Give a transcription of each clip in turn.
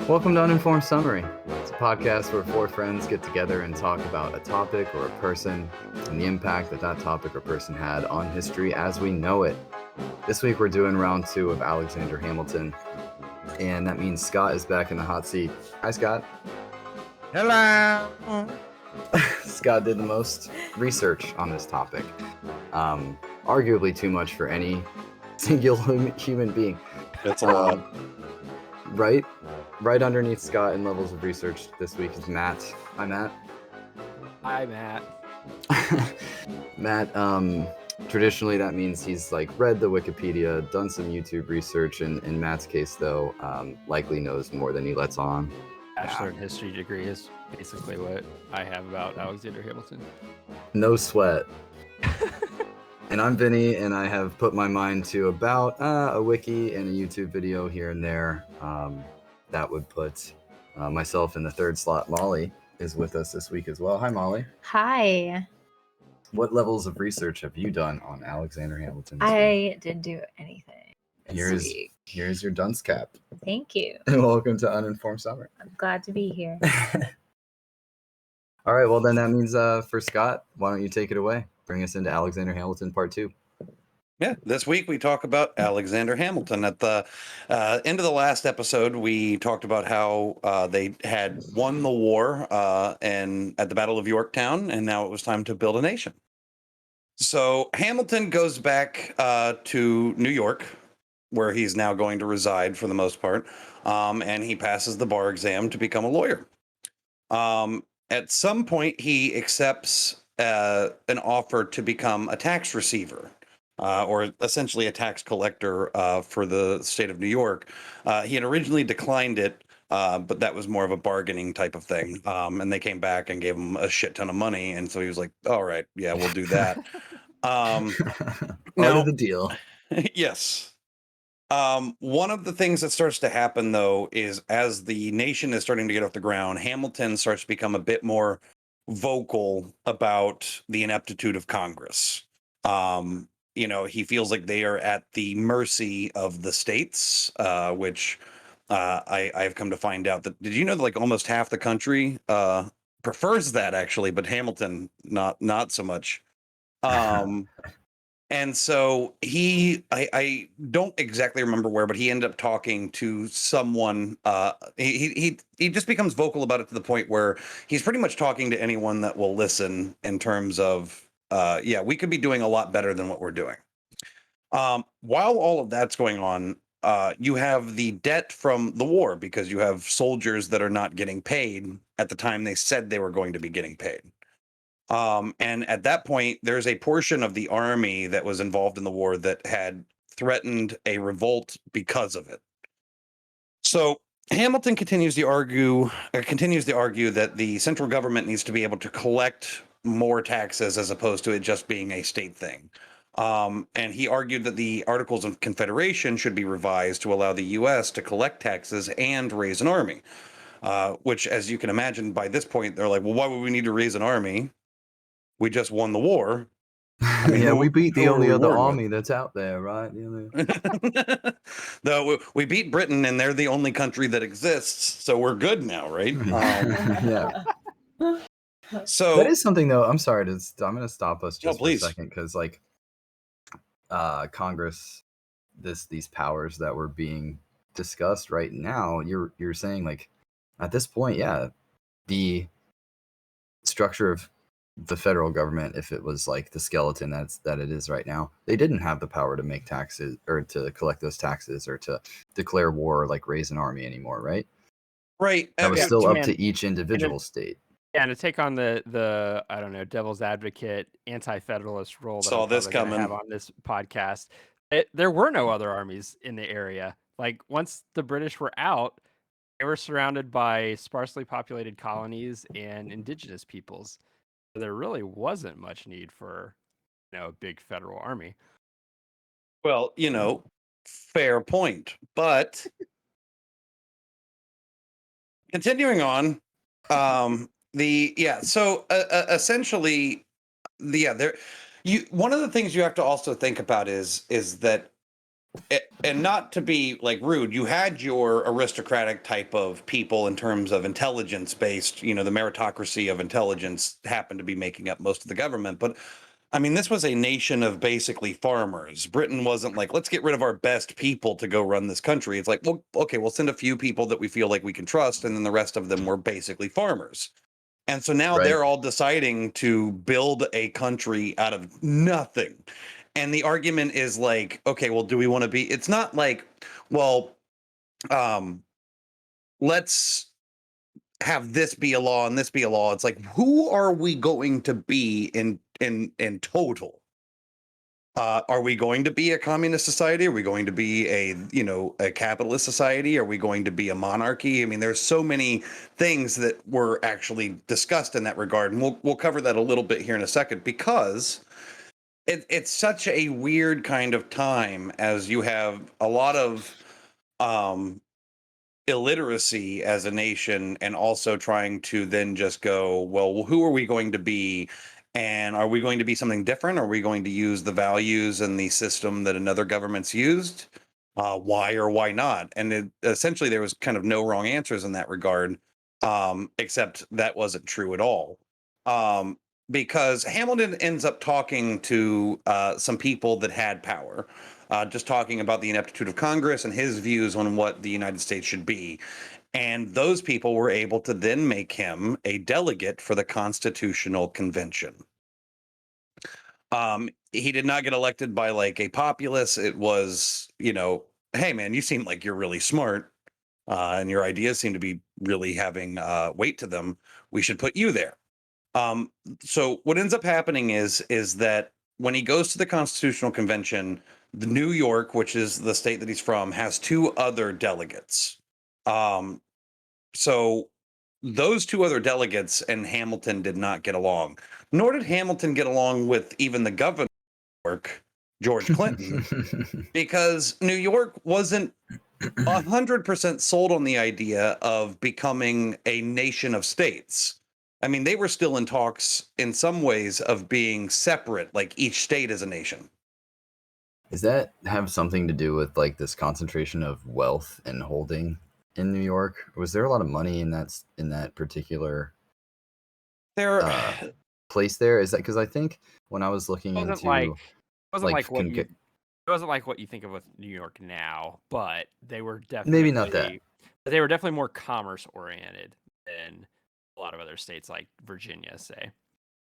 Welcome to Uninformed Summary. It's a podcast where four friends get together and talk about a topic or a person and the impact that that topic or person had on history as we know it. This week we're doing round 2 of Alexander Hamilton, and that means Scott is back in the hot seat. Hi, Scott. Hello. Scott did the most research on this topic. Arguably too much for any single human being. That's a lot. Right underneath Scott in levels of research this week is Matt. Hi, Matt. Hi, Matt. Matt, traditionally that means he's like read the Wikipedia, done some YouTube research, and in Matt's case though, likely knows more than he lets on. Bachelor in History degree is basically what I have about Alexander Hamilton. No sweat. And I'm Vinny, and I have put my mind to about a wiki and a YouTube video here and there. That would put myself in the third slot. Molly is with us this week as well. Hi, Molly. Hi. What levels of research have you done on Alexander Hamilton? I didn't do anything this week. Here's your dunce cap. Thank you. And welcome to Uninformed Summary. I'm glad to be here. All right, well then that means for Scott, why don't you take it away? Bring us into Alexander Hamilton Part 2. Yeah, this week we talk about Alexander Hamilton. At the end of the last episode, we talked about how they had won the war and at the Battle of Yorktown, and now it was time to build a nation. So Hamilton goes back to New York, where he's now going to reside for the most part, and he passes the bar exam to become a lawyer. At some point, he accepts an offer to become a tax receiver, or essentially a tax collector for the state of New York. He had originally declined it, but that was more of a bargaining type of thing. And they came back and gave him a shit ton of money. And so he was like, all right, yeah, we'll do that. Part of the deal. Yes. One of the things that starts to happen, though, is as the nation is starting to get off the ground, Hamilton starts to become a bit more vocal about the ineptitude of Congress. He feels like they are at the mercy of the states, which I've come to find out that, did you know that like almost half the country prefers that actually, but Hamilton not so much. And so I don't exactly remember where, but he ended up talking to someone. He just becomes vocal about it to the point where he's pretty much talking to anyone that will listen in terms of, we could be doing a lot better than what we're doing. While all of that's going on, you have the debt from the war because you have soldiers that are not getting paid at the time they said they were going to be getting paid. And at that point, there's a portion of the army that was involved in the war that had threatened a revolt because of it. So Hamilton continues to argue that the central government needs to be able to collect more taxes as opposed to it just being a state thing. And he argued that the Articles of Confederation should be revised to allow the U.S. to collect taxes and raise an army. Which, as you can imagine, by this point, they're like, well, why would we need to raise an army? We just won the war. I mean, we beat the only other army that's out there, right? Though we beat Britain, and they're the only country that exists, so we're good now, right? Yeah. So that is something, though. I'm sorry I'm going to stop us just for a please. second because, like, Congress, these powers that were being discussed right now, you're saying like at this point, yeah, the structure of the federal government, if it was like the skeleton that it is right now, they didn't have the power to make taxes or to collect those taxes or to declare war or like raise an army anymore, right? Right. That was still up to each individual state. Yeah, and to take on the I don't know, devil's advocate, anti-federalist role that I'm gonna have on this podcast, there were no other armies in the area. Like once the British were out, they were surrounded by sparsely populated colonies and indigenous peoples. There really wasn't much need for, a big federal army. Well, fair point. But continuing on, essentially, one of the things you have to also think about is that and not to be like rude, you had your aristocratic type of people in terms of intelligence based, you know, the meritocracy of intelligence happened to be making up most of the government. But I mean, this was a nation of basically farmers. Britain wasn't like, let's get rid of our best people to go run this country. It's like, well, okay, we'll send a few people that we feel like we can trust. And then the rest of them were basically farmers. And so now they're all deciding to build a country out of nothing. And the argument is like, okay, well, do we want to be? It's not like, well, let's have this be a law and this be a law. It's like, who are we going to be in total? Are we going to be a communist society? Are we going to be a capitalist society? Are we going to be a monarchy? I mean, there's so many things that were actually discussed in that regard, and we'll cover that a little bit here in a second, because it's such a weird kind of time, as you have a lot of illiteracy as a nation, and also trying to then just go, well, who are we going to be? And are we going to be something different? Are we going to use the values and the system that another government's used? Why or why not? And essentially, there was kind of no wrong answers in that regard, except that wasn't true at all. Because Hamilton ends up talking to some people that had power, just talking about the ineptitude of Congress and his views on what the United States should be. And those people were able to then make him a delegate for the Constitutional Convention. He did not get elected by like a populace. It was, hey man, you seem like you're really smart, and your ideas seem to be really having weight to them. We should put you there. So what ends up happening is that when he goes to the Constitutional Convention, the New York, which is the state that he's from, has two other delegates. So those two other delegates and Hamilton did not get along, nor did Hamilton get along with even the governor of New York, George Clinton, because New York wasn't 100% sold on the idea of becoming a nation of states. I mean, they were still in talks in some ways of being separate, like each state is a nation. Does that have something to do with like this concentration of wealth and holding in New York? Was there a lot of money in that particular place there? Is that because I think when I was looking into it wasn't like what you think of with New York now, but they were definitely maybe not that. They were definitely more commerce oriented than a lot of other states like Virginia, say.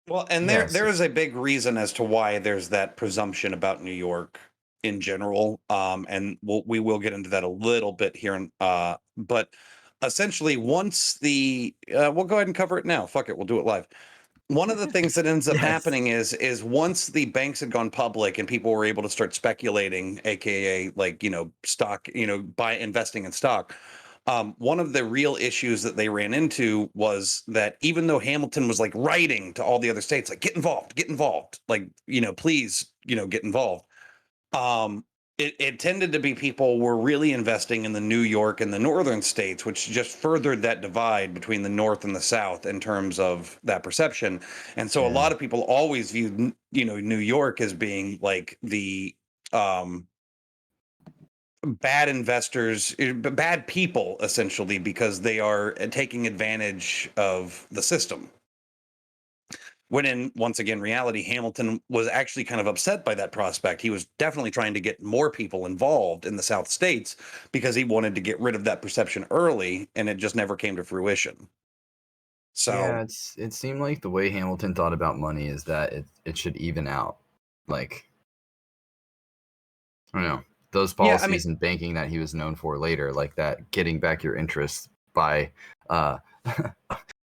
Well, and there is a big reason as to why there's that presumption about New York in general, and we will get into that a little bit here. But essentially, once we'll go ahead and cover it now. Fuck it, we'll do it live. One of the things that ends up happening is once the banks had gone public and people were able to start speculating, aka like stock, by investing in stock. One of the real issues that they ran into was that even though Hamilton was like writing to all the other states, like get involved, like please get involved. It tended to be people were really investing in the New York and the northern states, which just furthered that divide between the North and the South in terms of that perception. And so a lot of people always viewed, New York as being like the bad investors, bad people, essentially, because they are taking advantage of the system. When in, once again, reality, Hamilton was actually kind of upset by that prospect. He was definitely trying to get more people involved in the South states because he wanted to get rid of that perception early, and it just never came to fruition. So yeah, it seemed like the way Hamilton thought about money is that it should even out. Like, I don't know, those policies and banking that he was known for later, like that getting back your interest by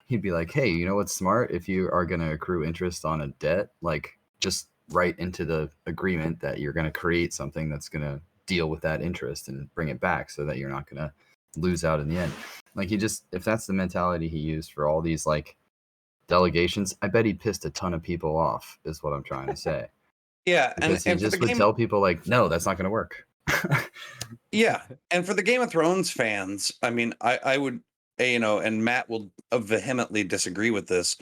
he'd be like, hey, you know what's smart? If you are going to accrue interest on a debt, like just write into the agreement that you're going to create something that's going to deal with that interest and bring it back so that you're not going to lose out in the end. Like if that's the mentality he used for all these like delegations, I bet he pissed a ton of people off is what I'm trying to say. Yeah. Because he just would tell people like, no, that's not going to work. Yeah. And for the Game of Thrones fans, I mean, I would, and Matt will vehemently disagree with this.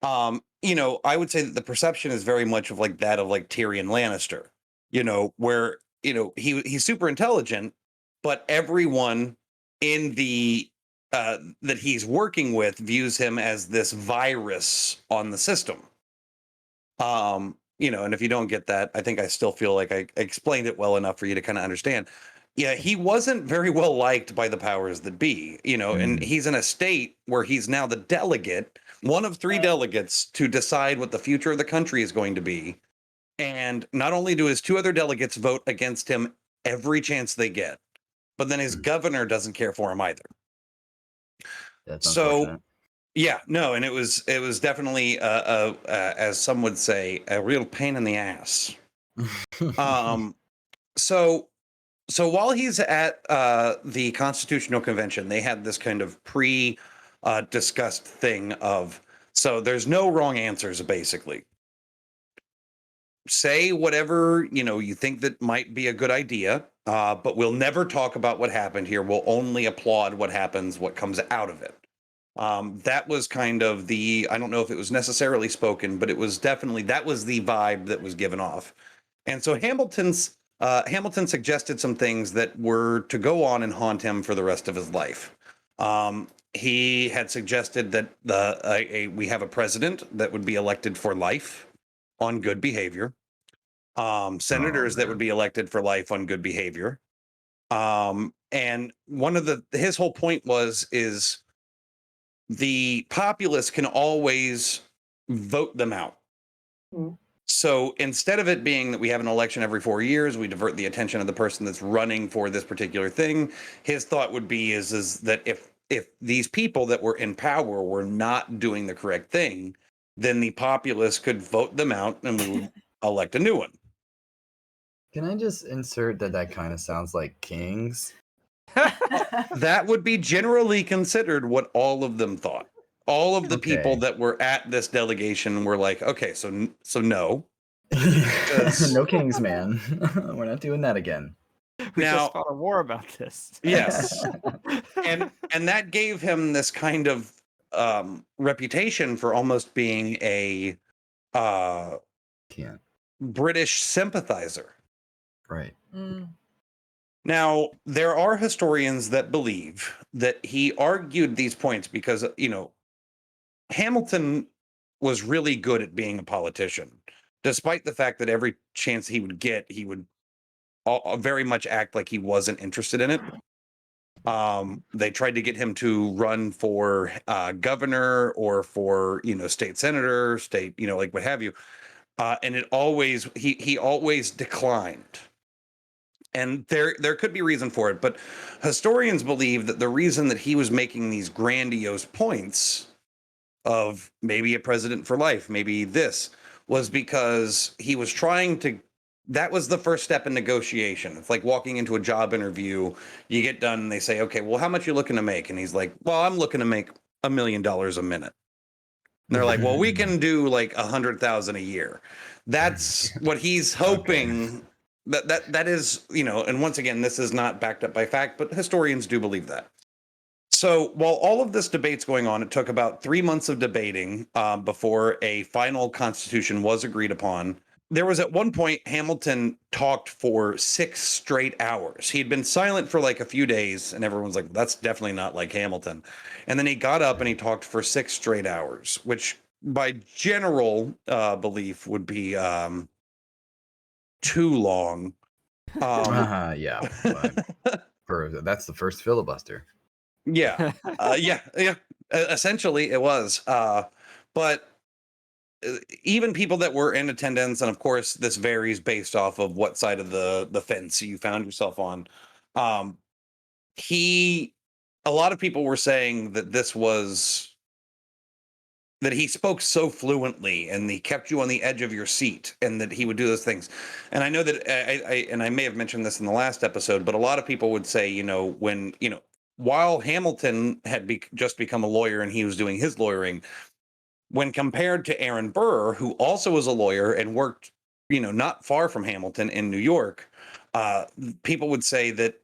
I would say that the perception is very much of like that of like Tyrion Lannister, where he's super intelligent, but everyone in the that he's working with views him as this virus on the system. And if you don't get that, I think I still feel like I explained it well enough for you to kind of understand. Yeah, he wasn't very well liked by the powers that be, and he's in a state where he's now the delegate, one of 3 delegates to decide what the future of the country is going to be. And not only do his 2 other delegates vote against him every chance they get, but then his governor doesn't care for him either. That's unfortunate. Yeah, no, and it was definitely as some would say, a real pain in the ass. So while he's at the Constitutional Convention, they had this kind of discussed thing of, so there's no wrong answers, basically. Say whatever you think that might be a good idea, but we'll never talk about what happened here. We'll only applaud what comes out of it. That was kind of I don't know if it was necessarily spoken, but it was definitely, that was the vibe that was given off. And so Hamilton suggested some things that were to go on and haunt him for the rest of his life. He had suggested that we have a president that would be elected for life on good behavior. Senators that would be elected for life on good behavior. And one of his whole point is the populace can always vote them out. So instead of it being that we have an election every 4 years, we divert the attention of the person that's running for this particular thing. His thought would be is that if these people that were in power were not doing the correct thing, then the populace could vote them out and we would elect a new one. Can I just insert that kind of sounds like kings? That would be generally considered what all of them thought. All of the people that were at this delegation were like, okay, so no. No kings, man. We're not doing that again. We just fought a war about this. Yes. and that gave him this kind of reputation for almost being a British sympathizer. Right. Now, there are historians that believe that he argued these points because, Hamilton was really good at being a politician, despite the fact that every chance he would get, he would very much act like he wasn't interested in it. They tried to get him to run for governor or for, state senator, like what have you. And he always declined. And there could be reason for it, but historians believe that the reason that he was making these grandiose points of maybe a president for life, maybe this, was because he was that was the first step in negotiation. It's like walking into a job interview, you get done and they say, okay, well, how much are you looking to make? And he's like, well, I'm looking to make $1 million a minute. And they're like, well, we can do like 100,000 a year. That's what he's hoping. Okay. That is, and once again, this is not backed up by fact, but historians do believe that. So while all of this debate's going on, it took about 3 months of debating before a final constitution was agreed upon. There was at one point, Hamilton talked for 6 straight hours. He'd been silent for like a few days, and everyone's like, that's definitely not like Hamilton. And then he got up and he talked for 6 straight hours, which by general belief would be too long. Yeah. That's the first filibuster. Yeah. Essentially, it was. But even people that were in attendance, and of course, this varies based off of what side of the fence you found yourself on. A lot of people were saying that that he spoke so fluently and he kept you on the edge of your seat and that he would do those things. And I know that I may have mentioned this in the last episode, but a lot of people would say, while Hamilton had just become a lawyer and he was doing his lawyering, when compared to Aaron Burr, who also was a lawyer and worked, not far from Hamilton in New York, people would say that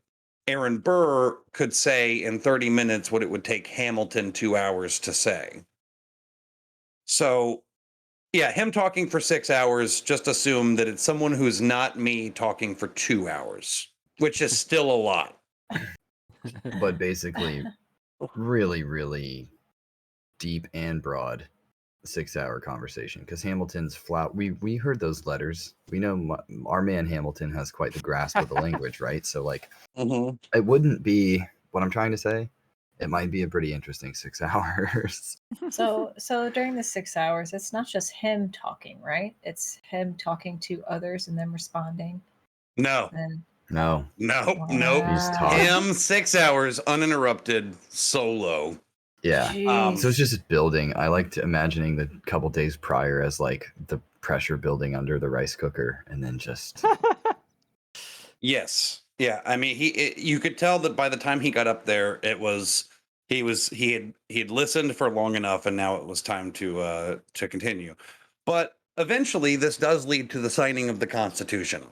Aaron Burr could say in 30 minutes what it would take Hamilton 2 hours to say. So Yeah, him talking for 6 hours, just assume that it's someone who's not me talking for 2 hours, which is still a lot. But basically, really, really deep and broad 6-hour conversation, because Hamilton's flat. We heard those letters. We know our man Hamilton has quite the grasp of the language, right? So like, it wouldn't be what I'm trying to say. It might be a pretty interesting 6 hours. So during the 6 hours, it's not just him talking, right? It's him talking to others and then responding. No. And No. Nope. He's talking. Him 6 hours uninterrupted solo. Yeah. Jeez. So it's just building. I liked imagining the couple days prior as like the pressure building under the rice cooker, and then just. Yes. Yeah. I mean, you could tell that by the time he got up there, he had listened for long enough, and now it was time to continue. But eventually, this does lead to the signing of the Constitution.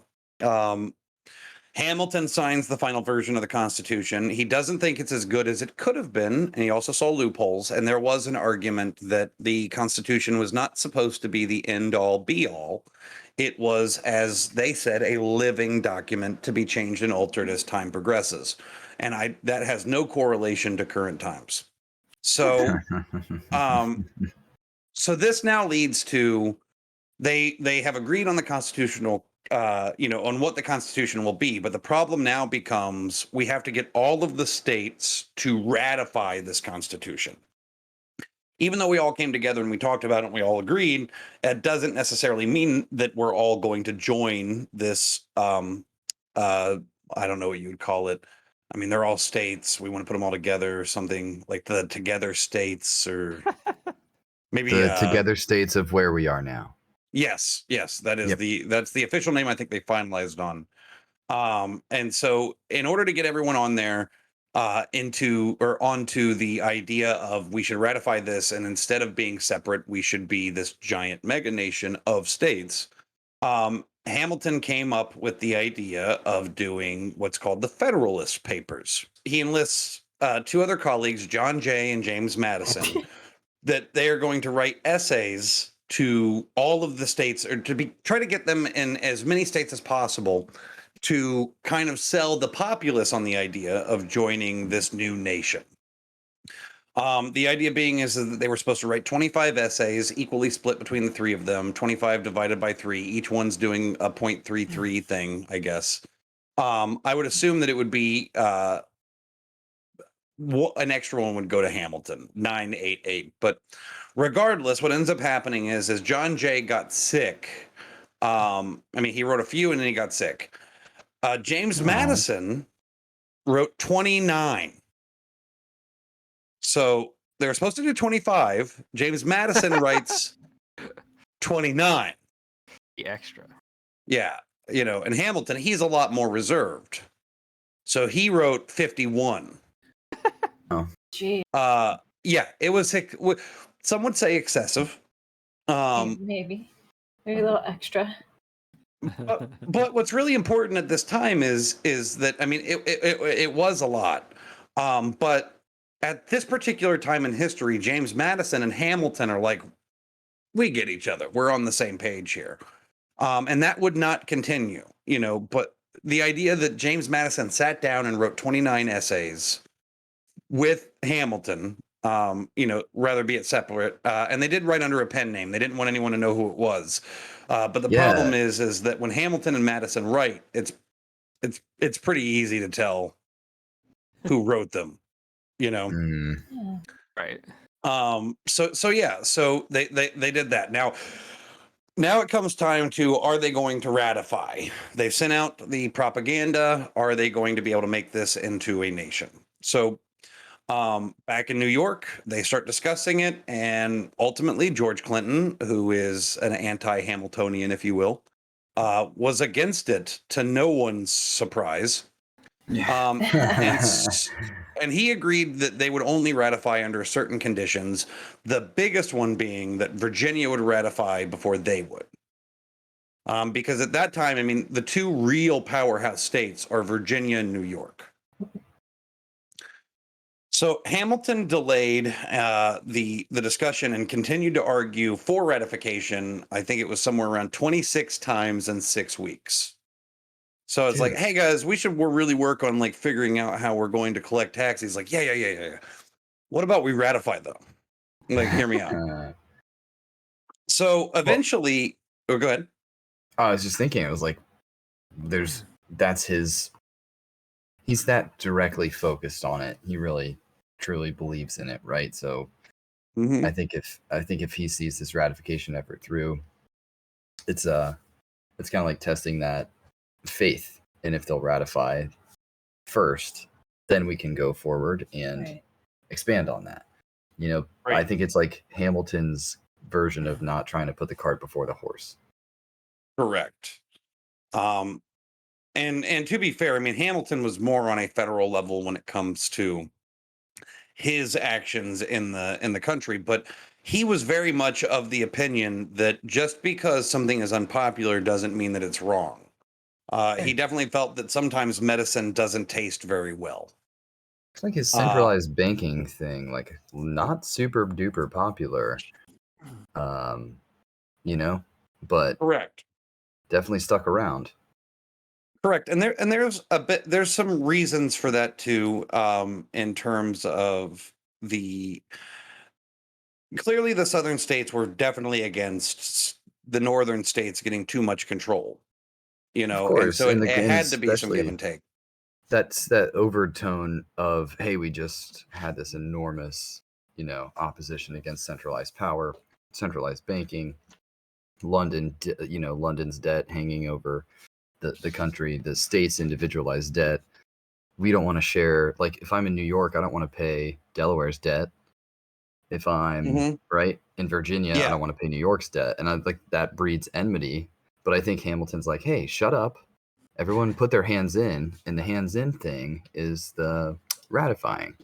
Hamilton signs the final version of the Constitution. He doesn't think it's as good as it could have been, and he also saw loopholes. And there was an argument that the Constitution was not supposed to be the end-all, be-all. It was, as they said, a living document to be changed and altered as time progresses. And that has no correlation to current times. So, so this now leads to they have agreed on the constitutional on what the Constitution will be. But the problem now becomes we have to get all of the states to ratify this Constitution. Even though we all came together and we talked about it and we all agreed, it doesn't necessarily mean that we're all going to join this. I don't know what you would call it. I mean, they're all states. We want to put them all together or something like the Together States, or maybe the Together States of where we are now. Yes, that is that's the official name I think they finalized on. And so in order to get everyone on there onto the idea of we should ratify this, and instead of being separate, we should be this giant mega nation of states. Hamilton came up with the idea of doing what's called the Federalist Papers. He enlists two other colleagues, John Jay and James Madison, that they are going to write essays to all of the states, or try to get them in as many states as possible, to kind of sell the populace on the idea of joining this new nation. The idea being is that they were supposed to write 25 essays, equally split between the three of them, 25 divided by 3. Each one's doing a 0.33 thing, I guess. I would assume that it would be an extra one would go to Hamilton, 988. But regardless, what ends up happening is John Jay got sick. He wrote a few and then he got sick. James Madison wrote 29. So they were supposed to do 25. James Madison writes 29. The extra. Yeah. And Hamilton, he's a lot more reserved. So he wrote 51. Oh. Gee. Yeah, it was, some would say excessive. Maybe a little extra. But what's really important at this time is that, it was a lot. But at this particular time in history, James Madison and Hamilton are like, we get each other. We're on the same page here. And that would not continue, but the idea that James Madison sat down and wrote 29 essays with Hamilton, rather be it separate. And they did write under a pen name. They didn't want anyone to know who it was. But the problem is that when Hamilton and Madison write, it's pretty easy to tell who wrote them, Right. So they did that. Now it comes time to, are they going to ratify? They've sent out the propaganda. Are they going to be able to make this into a nation? So back in New York, they start discussing it, and ultimately George Clinton, who is an anti-Hamiltonian, if you will, was against it, to no one's surprise. And he agreed that they would only ratify under certain conditions, the biggest one being that Virginia would ratify before they would. Because at that time, the two real powerhouse states are Virginia and New York. So Hamilton delayed the discussion and continued to argue for ratification. I think it was somewhere around 26 times in 6 weeks. So it's like, hey guys, we're really work on like figuring out how we're going to collect taxes. He's like, yeah. What about we ratify though? Like, hear me out. So eventually, go ahead. I was just thinking, it was like, he's that directly focused on it. He really truly believes in it, right? So I think if he sees this ratification effort through, it's kind of like testing that faith, and if they'll ratify first, then we can go forward and expand on that. I think it's like Hamilton's version of not trying to put the cart before the horse. Correct. And to be fair, I mean, Hamilton was more on a federal level when it comes to his actions in the country, but he was very much of the opinion that just because something is unpopular doesn't mean that it's wrong. He definitely felt that sometimes medicine doesn't taste very well. It's like his centralized banking thing, like not super duper popular, but correct, definitely stuck around. Correct, and there's some reasons for that too, in terms of clearly the southern states were definitely against the northern states getting too much control, Of course, and so it had to be some give and take. That's that overtone of, hey, we just had this enormous, opposition against centralized power, centralized banking, London's debt hanging over the country, the state's individualized debt. We don't want to share, like, if I'm in New York, I don't want to pay Delaware's debt. If I'm right in Virginia, I don't want to pay New York's debt. And I like that breeds enmity. But I think Hamilton's like, hey, shut up. Everyone put their hands in, and the hands in thing is the ratifying,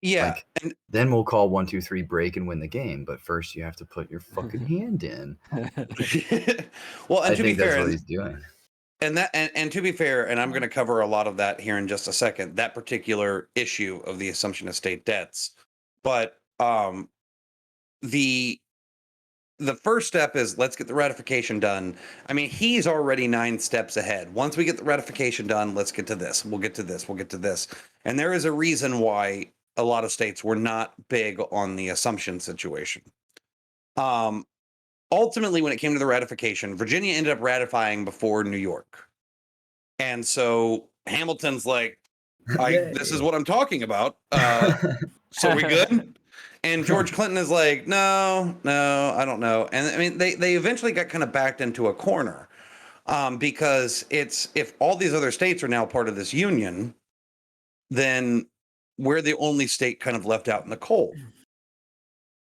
Yeah. Like, then we'll call 1, 2, 3 break and win the game. But first you have to put your fucking hand in. Well, and I think that's what he's doing. And to be fair, and I'm going to cover a lot of that here in just a second, that particular issue of the assumption of state debts. But the first step is let's get the ratification done. I mean, he's already 9 steps ahead. Once we get the ratification done, let's get to this. We'll get to this. We'll get to this. And there is a reason why a lot of states were not big on the assumption situation. Ultimately, when it came to the ratification, Virginia ended up ratifying before New York. And so Hamilton's like, this is what I'm talking about. So we good? And George Clinton is like, no, I don't know. And I mean, they eventually got kind of backed into a corner, because if all these other states are now part of this union, then we're the only state kind of left out in the cold.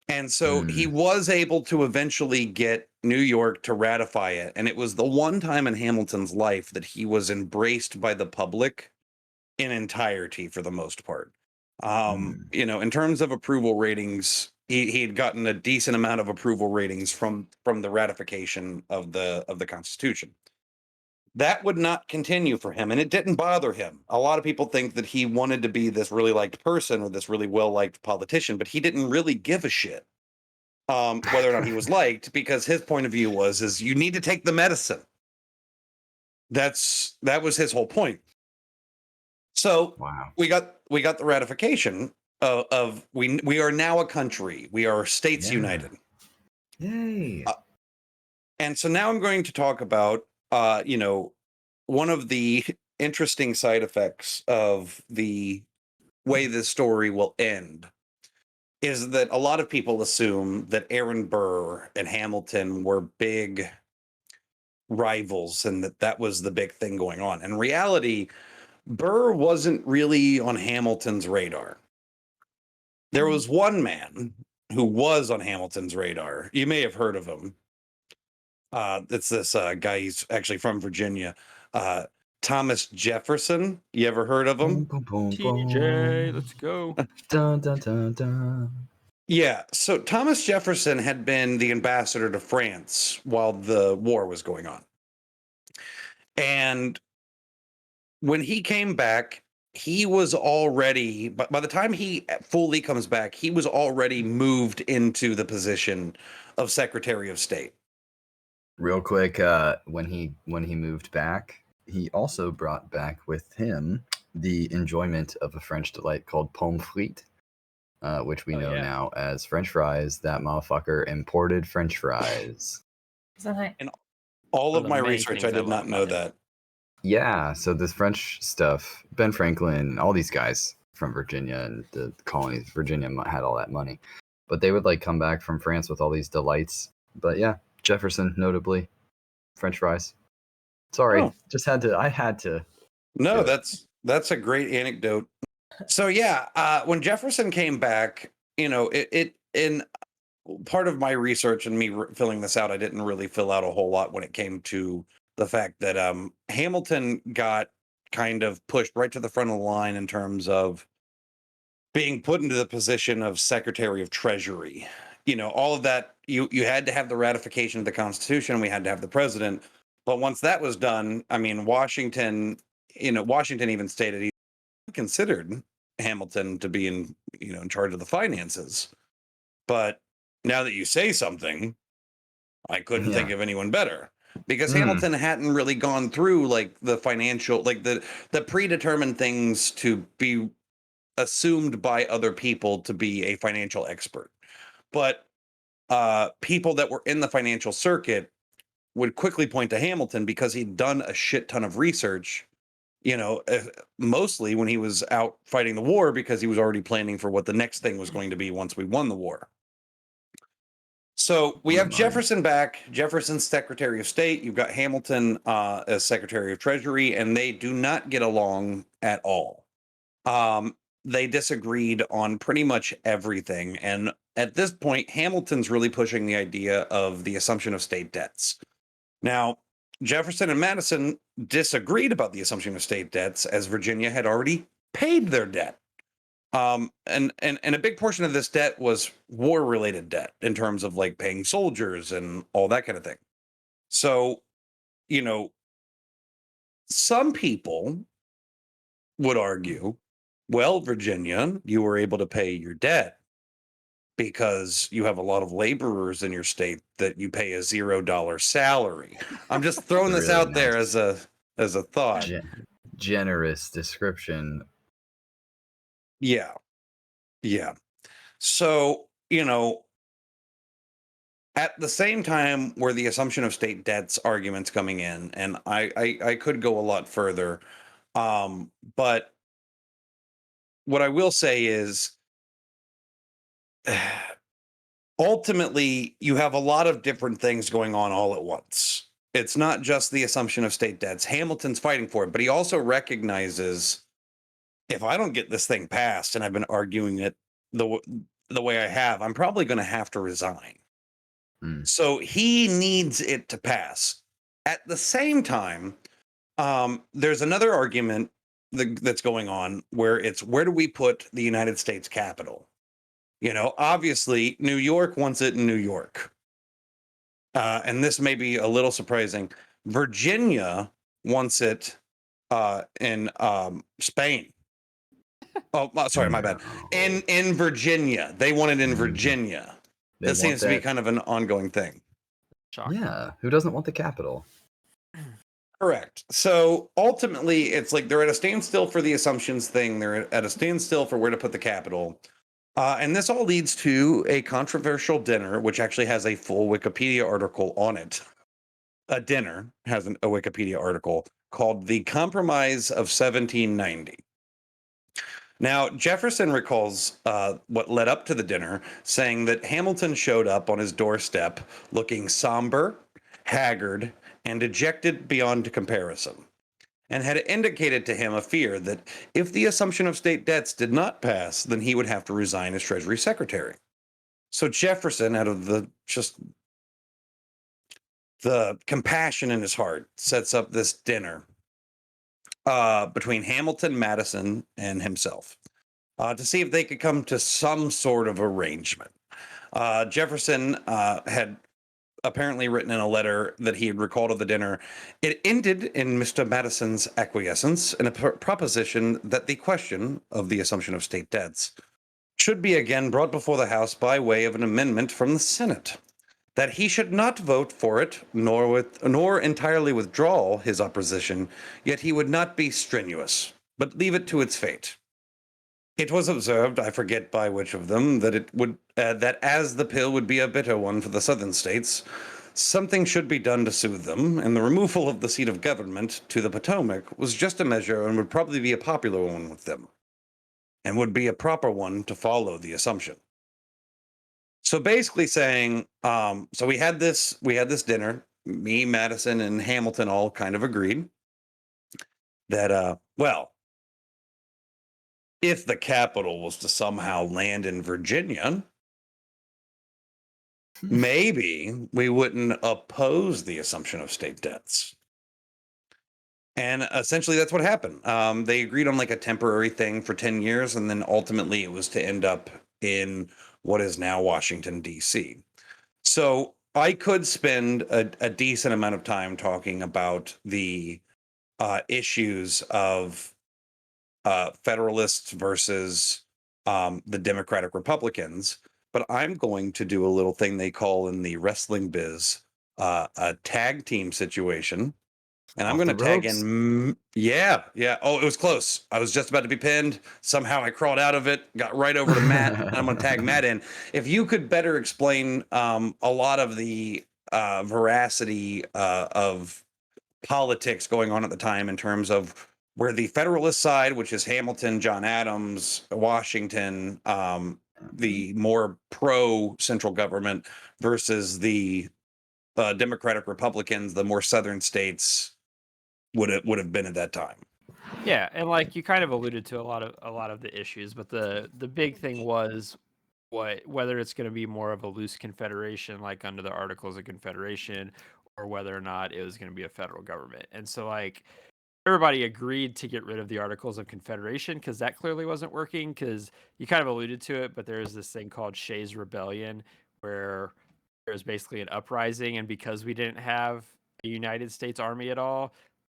And so he was able to eventually get New York to ratify it. And it was the one time in Hamilton's life that he was embraced by the public in entirety for the most part. In terms of approval ratings, he had gotten a decent amount of approval ratings from the ratification of the Constitution. That would not continue for him, and it didn't bother him. A lot of people think that he wanted to be this really liked person or this really well-liked politician, but he didn't really give a shit whether or not he was liked, because his point of view is you need to take the medicine. That was his whole point. So we got the ratification of we are now a country. We are states united. Yay! And so now I'm going to talk about one of the interesting side effects of the way this story will end is that a lot of people assume that Aaron Burr and Hamilton were big rivals and that was the big thing going on. In reality, Burr wasn't really on Hamilton's radar. There was one man who was on Hamilton's radar. You may have heard of him. It's this guy. He's actually from Virginia. Thomas Jefferson. You ever heard of him? TJ, let's go. Dun, dun, dun, dun. Yeah. So Thomas Jefferson had been the ambassador to France while the war was going on. And when he came back, he was already, but by the time he fully comes back, he was already moved into the position of Secretary of State. Real quick, when he moved back, he also brought back with him the enjoyment of a French delight called pommes which we know now as French fries. That motherfucker imported French fries. In all of my research, I did not know that. Yeah, so this French stuff, Ben Franklin, all these guys from Virginia and the colonies, Virginia had all that money. But they would like come back from France with all these delights. But yeah, Jefferson, notably, French fries. Sorry, I had to. No, that's a great anecdote. So yeah, when Jefferson came back, you know, it in part of my research and me filling this out, I didn't really fill out a whole lot when it came to the fact that Hamilton got kind of pushed right to the front of the line in terms of being put into the position of Secretary of Treasury. You know, all of that, you had to have the ratification of the Constitution. We had to have the president. But once that was done, I mean, Washington even stated he considered Hamilton to be in charge of the finances. But now that you say something, I couldn't think of anyone better, because Hamilton hadn't really gone through like the financial, like the predetermined things to be assumed by other people to be a financial expert. But people that were in the financial circuit would quickly point to Hamilton because he'd done a shit ton of research, mostly when he was out fighting the war, because he was already planning for what the next thing was going to be once we won the war. So we have Jefferson back, Jefferson's Secretary of State. You've got Hamilton as Secretary of Treasury, and they do not get along at all. They disagreed on pretty much everything. And at this point, Hamilton's really pushing the idea of the assumption of state debts. Now, Jefferson and Madison disagreed about the assumption of state debts, as Virginia had already paid their debt. And a big portion of this debt was war-related debt in terms of like paying soldiers and all that kind of thing. So, some people would argue, well, Virginia, you were able to pay your debt because you have a lot of laborers in your state that you pay a $0 salary. I'm just throwing this out there as a thought. Generous description. Yeah. So, at the same time where the assumption of state debts arguments coming in, and I could go a lot further, but what I will say is, ultimately, you have a lot of different things going on all at once. It's not just the assumption of state debts. Hamilton's fighting for it, but he also recognizes, if I don't get this thing passed, and I've been arguing it the way I have, I'm probably going to have to resign. So he needs it to pass. At the same time, there's another argument that's going on where it's, where do we put the United States Capitol? Obviously, New York wants it in New York. And this may be a little surprising. Virginia wants it in Spain. Oh, sorry, my bad. In Virginia. They want it in Virginia. That seems to be kind of an ongoing thing. Yeah, who doesn't want the capital? Correct. So ultimately, it's like they're at a standstill for the assumptions thing. They're at a standstill for where to put the capital. And this all leads to a controversial dinner, which actually has a full Wikipedia article on it. A dinner has a Wikipedia article called The Compromise of 1790. Now, Jefferson recalls what led up to the dinner, saying that Hamilton showed up on his doorstep looking somber, haggard, and dejected beyond comparison, and had indicated to him a fear that if the assumption of state debts did not pass, then he would have to resign as Treasury Secretary. So Jefferson, out of the compassion in his heart, sets up this dinner between Hamilton, Madison, and himself to see if they could come to some sort of arrangement. Jefferson had apparently written in a letter that he had recalled of the dinner. It ended in Mr. Madison's acquiescence in a proposition that the question of the assumption of state debts should be again brought before the House by way of an amendment from the Senate, that he should not vote for it, nor entirely withdraw his opposition, yet he would not be strenuous, but leave it to its fate. It was observed, I forget by which of them, that it would that as the pill would be a bitter one for the southern states, something should be done to soothe them, and the removal of the seat of government to the Potomac was just a measure and would probably be a popular one with them, and would be a proper one to follow the assumption. So basically saying, so we had this dinner, me, Madison, and Hamilton all kind of agreed that, well, if the capital was to somehow land in Virginia, maybe we wouldn't oppose the assumption of state debts. And essentially that's what happened. They agreed on like a temporary thing for 10 years, and then ultimately it was to end up in what is now Washington, D.C. So I could spend a decent amount of time talking about the issues of Federalists versus the Democratic Republicans, but I'm going to do a little thing they call in the wrestling biz a tag team situation. And I'm going to tag in. Yeah. Oh, it was close. I was just about to be pinned. Somehow I crawled out of it, got right over to Matt. And I'm going to tag Matt in. If you could better explain a lot of the veracity of politics going on at the time in terms of where the Federalist side, which is Hamilton, John Adams, Washington, the more pro central government, versus the Democratic Republicans, the more southern states would have been at that time. Yeah, and like you kind of alluded to a lot of the issues, but the big thing was whether it's going to be more of a loose confederation like under the Articles of Confederation, or whether or not it was going to be a federal government. And so like everybody agreed to get rid of the Articles of Confederation because that clearly wasn't working, because you kind of alluded to it, but there's this thing called Shays Rebellion where there's basically an uprising, and because we didn't have a United States Army at all,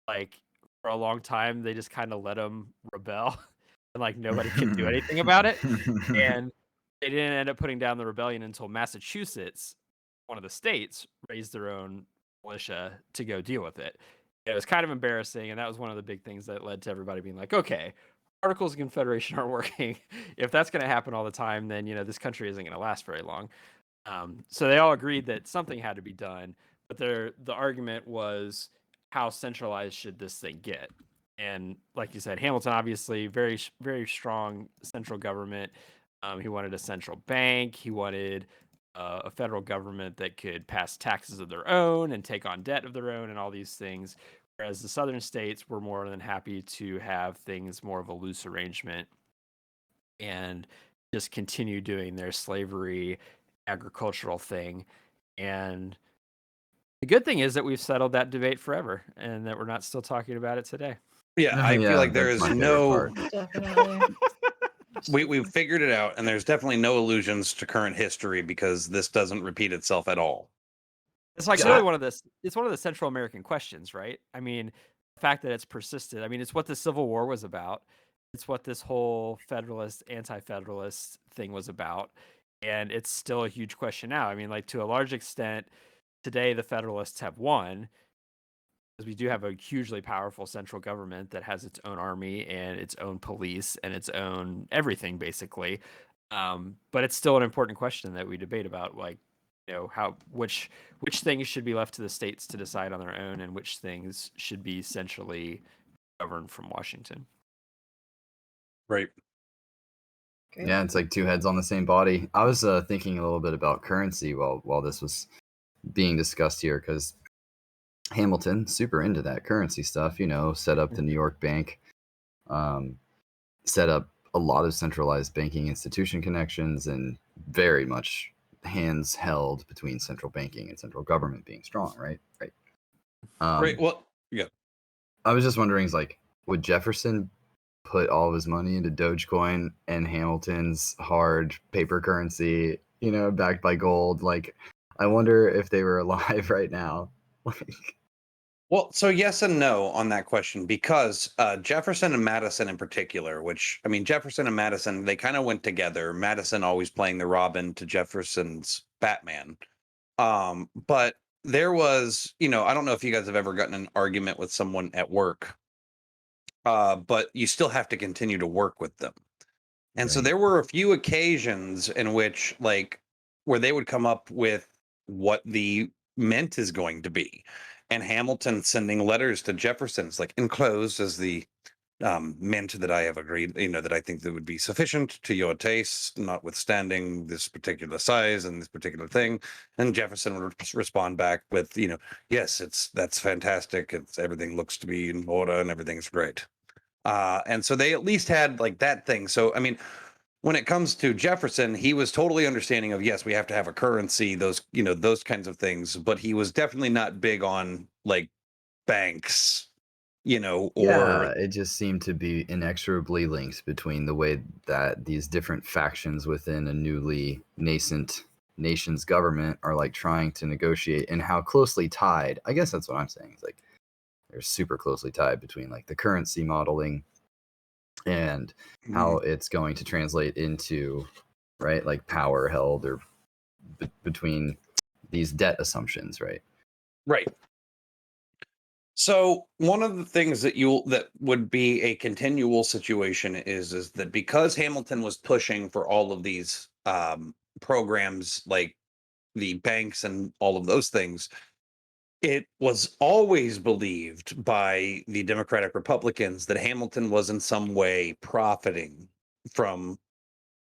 like for a long time they just kind of let them rebel and like nobody could do anything about it. And they didn't end up putting down the rebellion until Massachusetts, one of the states, raised their own militia to go deal with it. It was kind of embarrassing, and that was one of the big things that led to everybody being like, okay, Articles of Confederation aren't working. If that's going to happen all the time, then this country isn't going to last very long. So they all agreed that something had to be done, but the argument was, how centralized should this thing get? And like you said, Hamilton obviously very, very strong central government. He wanted a central bank. He wanted a federal government that could pass taxes of their own and take on debt of their own and all these things. Whereas the southern states were more than happy to have things more of a loose arrangement and just continue doing their slavery agricultural thing. And the good thing is that we've settled that debate forever and that we're not still talking about it today. Yeah, I feel like there is no... Definitely. We've figured it out, and there's definitely no allusions to current history because this doesn't repeat itself at all. It's like really one of the Central American questions, right? I mean, the fact that it's persisted. I mean, it's what the Civil War was about. It's what this whole Federalist, anti-Federalist thing was about. And it's still a huge question now. I mean, like to a large extent, today the Federalists have won, because we do have a hugely powerful central government that has its own army and its own police and its own everything, basically. But it's still an important question that we debate about, like, which things should be left to the states to decide on their own and which things should be centrally governed from Washington. Right. Yeah, it's like two heads on the same body. I was thinking a little bit about currency while this was being discussed here, because Hamilton, super into that currency stuff, set up the New York Bank, set up a lot of centralized banking institution connections, and very much hands held between central banking and central government being strong, right? Right. Well, yeah. I was just wondering, would Jefferson put all of his money into Dogecoin and Hamilton's hard paper currency, backed by gold? Like, I wonder if they were alive right now. Well, so yes and no on that question, because Jefferson and Madison in particular, which, I mean, Jefferson and Madison, they kind of went together. Madison always playing the Robin to Jefferson's Batman. But there was, I don't know if you guys have ever gotten an argument with someone at work, but you still have to continue to work with them. And so Right. there were a few occasions in which, like, where they would come up with what the ment is going to be. And Hamilton sending letters to Jefferson's like enclosed as the ment that I have agreed, that I think that would be sufficient to your taste, notwithstanding this particular size and this particular thing. And Jefferson would respond back with, yes, that's fantastic. Everything looks to be in order and everything's great. And so they at least had like that thing. So, I mean, when it comes to Jefferson, he was totally understanding of, yes, we have to have a currency, those kinds of things, but he was definitely not big on like banks, or Yeah, it just seemed to be inexorably linked between the way that these different factions within a newly nascent nation's government are like trying to negotiate, and how closely tied. I guess that's what I'm saying. It's like they're super closely tied between like the currency modeling and how it's going to translate into, right, like power held or between these debt assumptions, right? Right. So one of the things that would be a continual situation is that because Hamilton was pushing for all of these programs like the banks and all of those things, it was always believed by the Democratic Republicans that Hamilton was in some way profiting from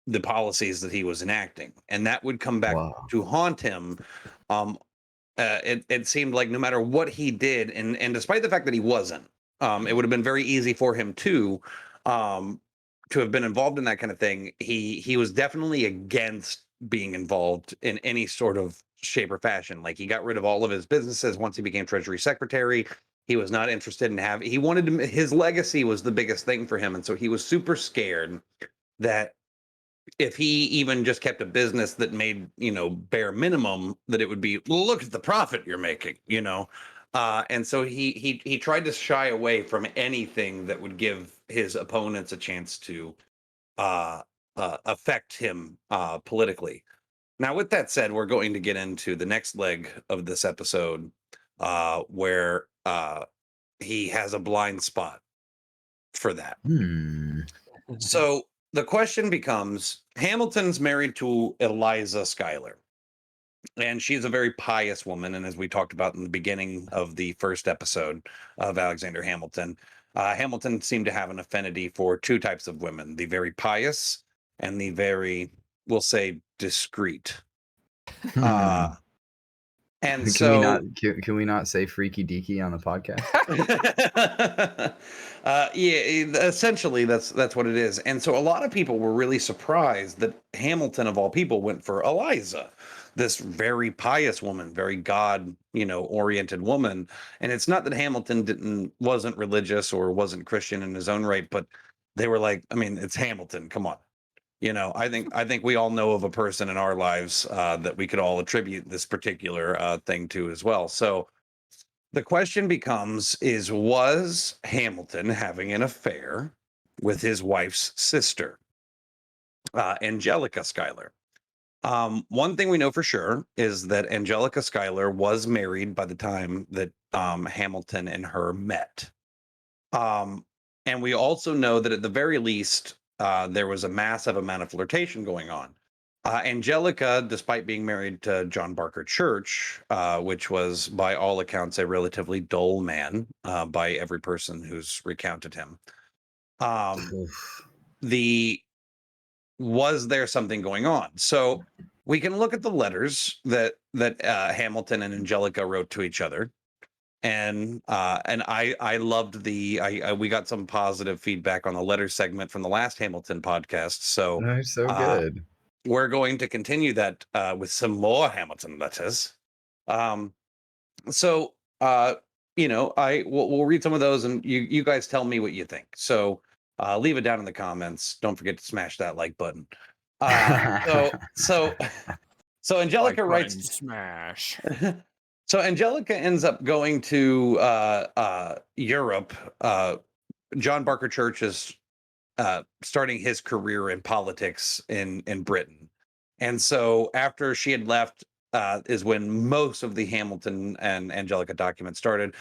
the policies that he was enacting, and that would come back Wow. to haunt him. It seemed like no matter what he did, and despite the fact that he wasn't, it would have been very easy for him to have been involved in that kind of thing. He was definitely against being involved in any sort of shape or fashion. Like, he got rid of all of his businesses once he became Treasury Secretary. He was not interested in he wanted to, his legacy was the biggest thing for him. And so he was super scared that if he even just kept a business that made, bare minimum, that it would be, well, look at the profit you're making, and so he tried to shy away from anything that would give his opponents a chance to affect him politically. Now, with that said, we're going to get into the next leg of this episode, where he has a blind spot for that. So the question becomes, Hamilton's married to Eliza Schuyler, and she's a very pious woman. And as we talked about in the beginning of the first episode of Alexander Hamilton, Hamilton seemed to have an affinity for two types of women: the very pious and the very, we'll say, discreet. And so can we not say freaky deaky on the podcast? Yeah, essentially that's what it is. And so a lot of people were really surprised that Hamilton, of all people, went for Eliza, this very pious woman, very God, oriented woman. And it's not that Hamilton wasn't religious or wasn't Christian in his own right, but they were like, I mean, it's Hamilton, come on. I think we all know of a person in our lives that we could all attribute this particular thing to as well. So the question becomes, was Hamilton having an affair with his wife's sister, Angelica Schuyler? One thing we know for sure is that Angelica Schuyler was married by the time that Hamilton and her met. And we also know that at the very least, there was a massive amount of flirtation going on. Angelica, despite being married to John Barker Church, which was by all accounts a relatively dull man by every person who's recounted him, was there something going on? So we can look at the letters that Hamilton and Angelica wrote to each other. And I loved we got some positive feedback on the letter segment from the last Hamilton podcast. So That's so good. We're going to continue that with some more Hamilton letters. So we'll read some of those, and you guys tell me what you think. So leave it down in the comments. Don't forget to smash that like button. So So Angelica writes smash. So Angelica ends up going to Europe. John Barker Church is starting his career in politics in Britain, and so after she had left is when most of the Hamilton and Angelica documents started.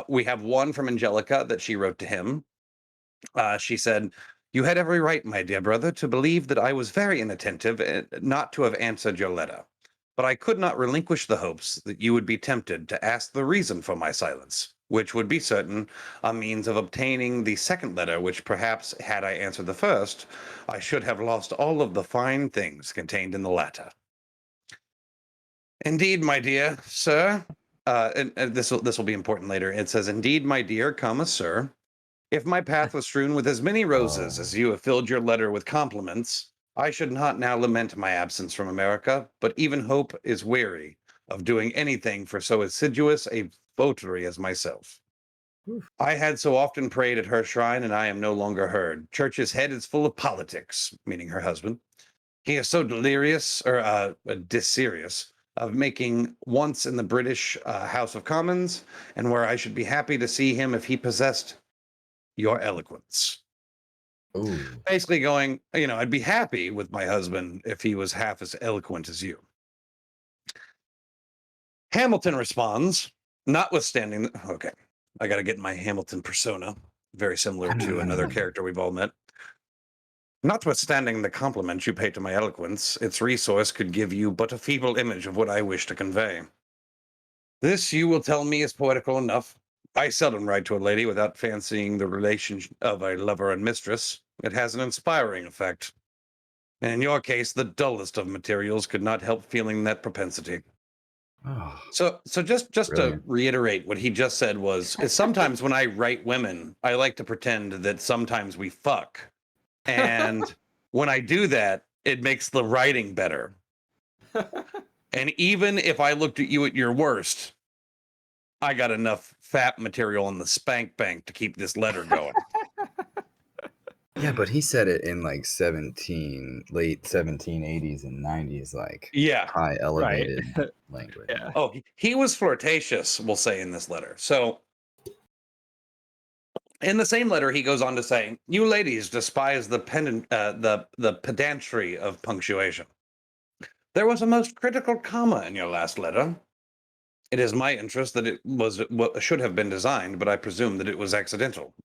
We have one from Angelica that she wrote to him. She said, "You had every right, my dear brother, to believe that I was very inattentive and not to have answered your letter. But I could not relinquish the hopes that you would be tempted to ask the reason for my silence, which would be certain a means of obtaining the second letter, which perhaps, had I answered the first, I should have lost all of the fine things contained in the latter. Indeed, my dear sir," and this will be important later. It says, "Indeed, my dear, comma, sir, if my path was strewn with as many roses as you have filled your letter with compliments, I should not now lament my absence from America, but even hope is weary of doing anything for so assiduous a votary as myself. I had so often prayed at her shrine, and I am no longer heard. Church's head is full of politics," meaning her husband. "He is so delirious, or deserious, of making once in the British House of Commons, and where I should be happy to see him if he possessed your eloquence." Ooh. Basically going, I'd be happy with my husband if he was half as eloquent as you. Hamilton responds, notwithstanding, okay, I got to get my Hamilton persona, very similar to another character we've all met. "Notwithstanding the compliment you pay to my eloquence, its resource could give you but a feeble image of what I wish to convey. This, you will tell me, is poetical enough. I seldom write to a lady without fancying the relation of a lover and mistress. It has an inspiring effect. And in your case, the dullest of materials could not help feeling that propensity." Oh, So just to brilliant. reiterate what he just said is sometimes when I write women, I like to pretend that sometimes we fuck. And when I do that, it makes the writing better. And even if I looked at you at your worst, I got enough fat material in the spank bank to keep this letter going. Yeah, but he said it in like late 1780s and 90s, like Yeah. high elevated Right. language. Yeah. Oh, he was flirtatious, we'll say, in this letter. So in the same letter, he goes on to say, "You ladies despise the pedantry of punctuation. There was a most critical comma in your last letter. It is my interest that it was what should have been designed, but I presume that it was accidental.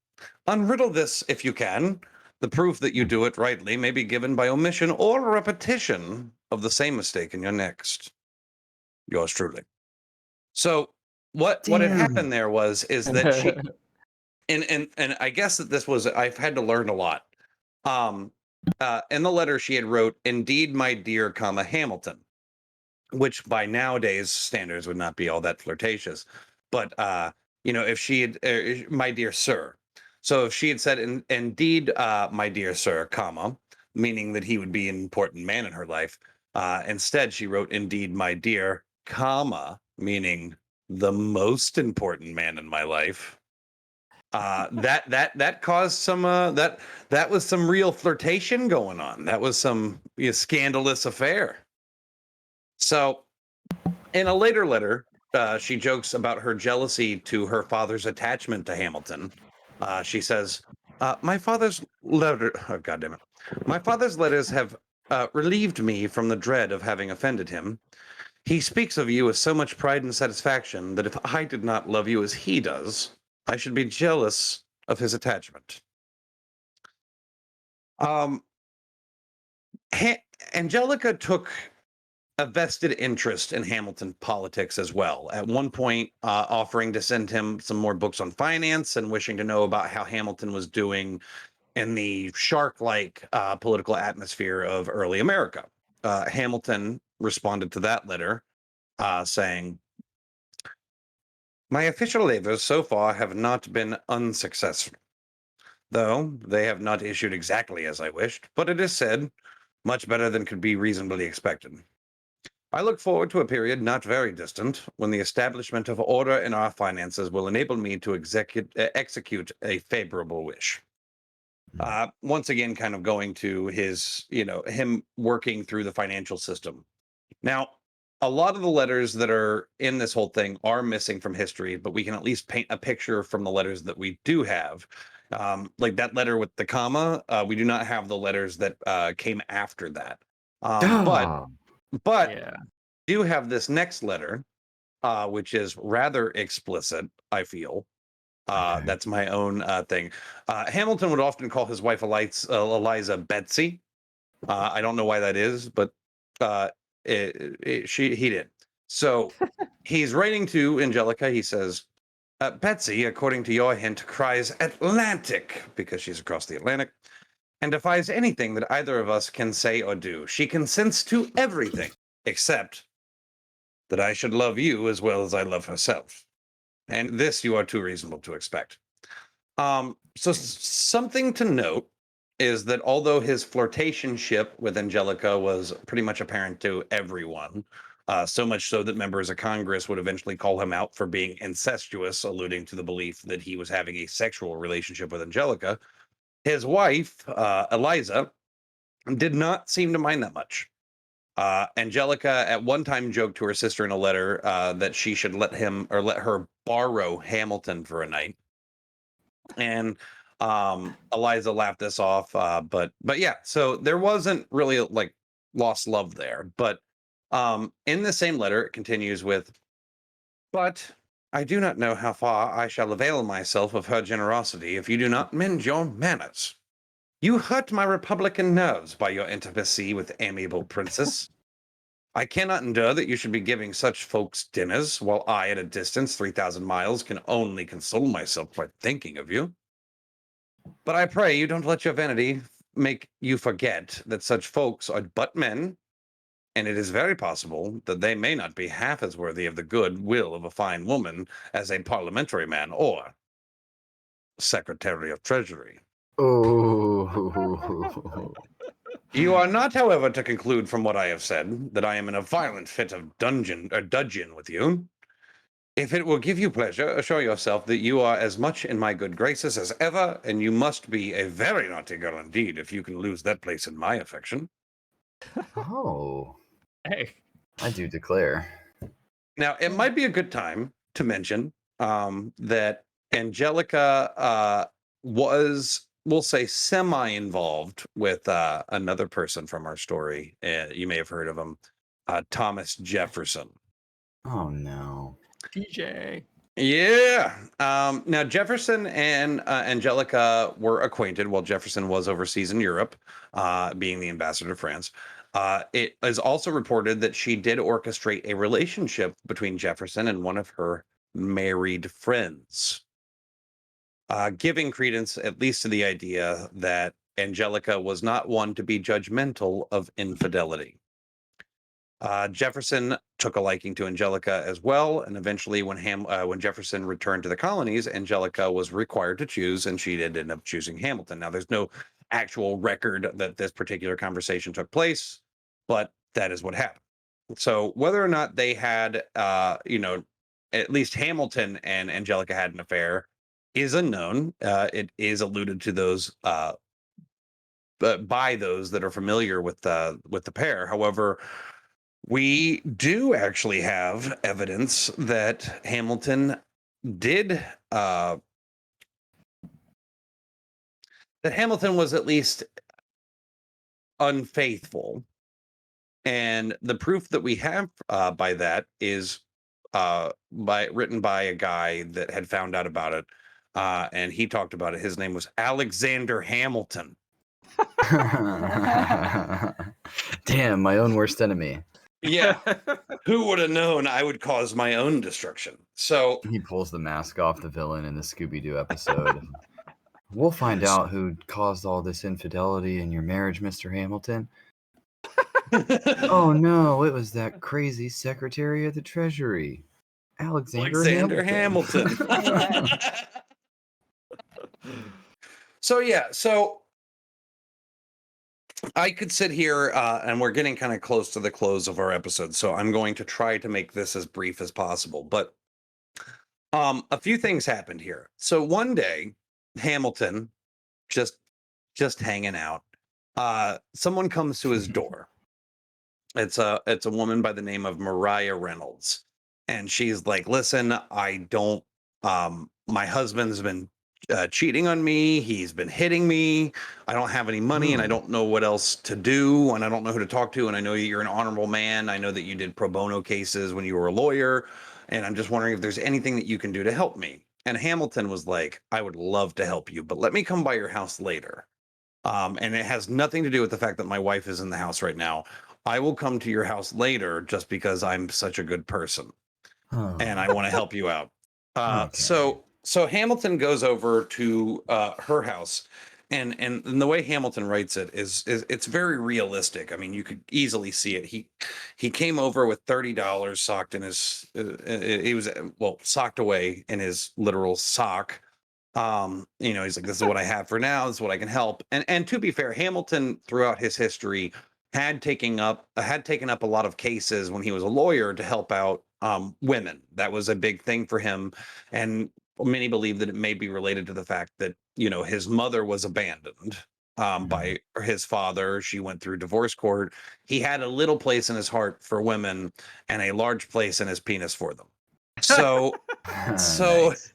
Unriddle this if you can. The proof that you do it rightly may be given by omission or repetition of the same mistake in your next. Yours truly." So what had Damn. happened there is that she and I guess that this was, I've had to learn a lot. In the letter she had wrote, "Indeed, my dear, comma, Hamilton," which by nowadays standards would not be all that flirtatious. But if she had, "My dear sir." So if she had said, "Indeed, my dear sir," comma, meaning that he would be an important man in her life, instead she wrote, "Indeed, my dear, comma," meaning the most important man in my life. That caused some that was some real flirtation going on. That was some scandalous affair. So in a later letter, she jokes about her jealousy to her father's attachment to Hamilton. She says, "My father's letter, oh, God damn it. My father's letters have relieved me from the dread of having offended him. He speaks of you with so much pride and satisfaction that if I did not love you as he does, I should be jealous of his attachment." Um, Angelica took a vested interest in Hamilton politics as well. At one point, offering to send him some more books on finance and wishing to know about how Hamilton was doing in the shark-like political atmosphere of early America. Hamilton responded to that letter saying, "My official labors so far have not been unsuccessful, though they have not issued exactly as I wished, but it is said, much better than could be reasonably expected. I look forward to a period not very distant when the establishment of order in our finances will enable me to execute a favorable wish." Once again, kind of going to his, him working through the financial system Now, a lot of the letters that are in this whole thing are missing from history, but we can at least paint a picture from the letters that we do have. Like that letter with the comma, we do not have the letters that came after that. But Yeah. do have this next letter, which is rather explicit, I feel. Okay. That's my own thing. Hamilton would often call his wife Eliza Betsy. I don't know why that is, but he did. So he's writing to Angelica. He says, Betsy, according to your hint, cries Atlantic because she's across the Atlantic and defies anything that either of us can say or do. She consents to everything except that I should love you as well as I love herself. And this you are too reasonable to expect. So something to note is that although his flirtationship with Angelica was pretty much apparent to everyone, so much so that members of Congress would eventually call him out for being incestuous, alluding to the belief that he was having a sexual relationship with Angelica, his wife, Eliza, did not seem to mind that much. Angelica at one time joked to her sister in a letter that she should let her borrow Hamilton for a night. And Eliza laughed this off, but yeah, so there wasn't really like lost love there. But in the same letter, it continues with, "But I do not know how far I shall avail myself of her generosity if you do not mend your manners. You hurt my republican nerves by your intimacy with amiable princess. I cannot endure that you should be giving such folks dinners, while I, at a distance 3,000 miles, can only console myself by thinking of you. But I pray you don't let your vanity make you forget that such folks are but men, and it is very possible that they may not be half as worthy of the good will of a fine woman as a parliamentary man or Secretary of Treasury. Oh. You are not, however, to conclude from what I have said that I am in a violent fit of dudgeon with you. If it will give you pleasure, assure yourself that you are as much in my good graces as ever, and you must be a very naughty girl indeed if you can lose that place in my affection." Oh. Hey. I do declare. Now, it might be a good time to mention that Angelica was, we'll say, semi-involved with another person from our story. You may have heard of him, Thomas Jefferson. Oh, no. DJ. Yeah. Now, Jefferson and Angelica were acquainted while Jefferson was overseas in Europe, being the ambassador to France. It is also reported that she did orchestrate a relationship between Jefferson and one of her married friends, giving credence at least to the idea that Angelica was not one to be judgmental of infidelity. Jefferson took a liking to Angelica as well, and eventually, when Jefferson returned to the colonies, Angelica was required to choose, and she did end up choosing Hamilton. Now, there's no actual record that this particular conversation took place, but that is what happened. So, whether or not they had, at least Hamilton and Angelica had an affair, is unknown. It is alluded to those by those that are familiar with the pair. However, we do actually have evidence that Hamilton did that Hamilton was at least unfaithful, and the proof that we have by that is written by a guy that had found out about it, and he talked about it. His name was Alexander Hamilton. Damn, my own worst enemy. Yeah. Who would have known I would cause my own destruction? So he pulls the mask off the villain in the Scooby-Doo episode. We'll find out who caused all this infidelity in your marriage, Mr. Hamilton. Oh no, it was that crazy Secretary of the Treasury, Alexander Hamilton. So I could sit here, and we're getting kind of close to the close of our episode, so I'm going to try to make this as brief as possible. But a few things happened here. So one day, Hamilton, just hanging out, someone comes to his door, It's a woman by the name of Mariah Reynolds, and she's like, listen, I don't my husband's been cheating on me, he's been hitting me, I don't have any money, and I don't know what else to do, and I don't know who to talk to, and I know you're an honorable man, I know that you did pro bono cases when you were a lawyer, and I'm just wondering if there's anything that you can do to help me. And Hamilton was like, I would love to help you, but let me come by your house later. And it has nothing to do with the fact that my wife is in the house right now. I will come to your house later just because I'm such a good person and I want to help you out. Okay. So Hamilton goes over to her house, and the way Hamilton writes it is it's very realistic. I mean, you could easily see it. He came over with $30 socked in his. He was socked away in his literal sock. He's like, this is what I have for now, this is what I can help. And to be fair, Hamilton throughout his history had taken up a lot of cases when he was a lawyer to help out women. That was a big thing for him, and many believe that it may be related to the fact that his mother was abandoned by his father. She went through divorce court. He had a little place in his heart for women and a large place in his penis for them. So nice.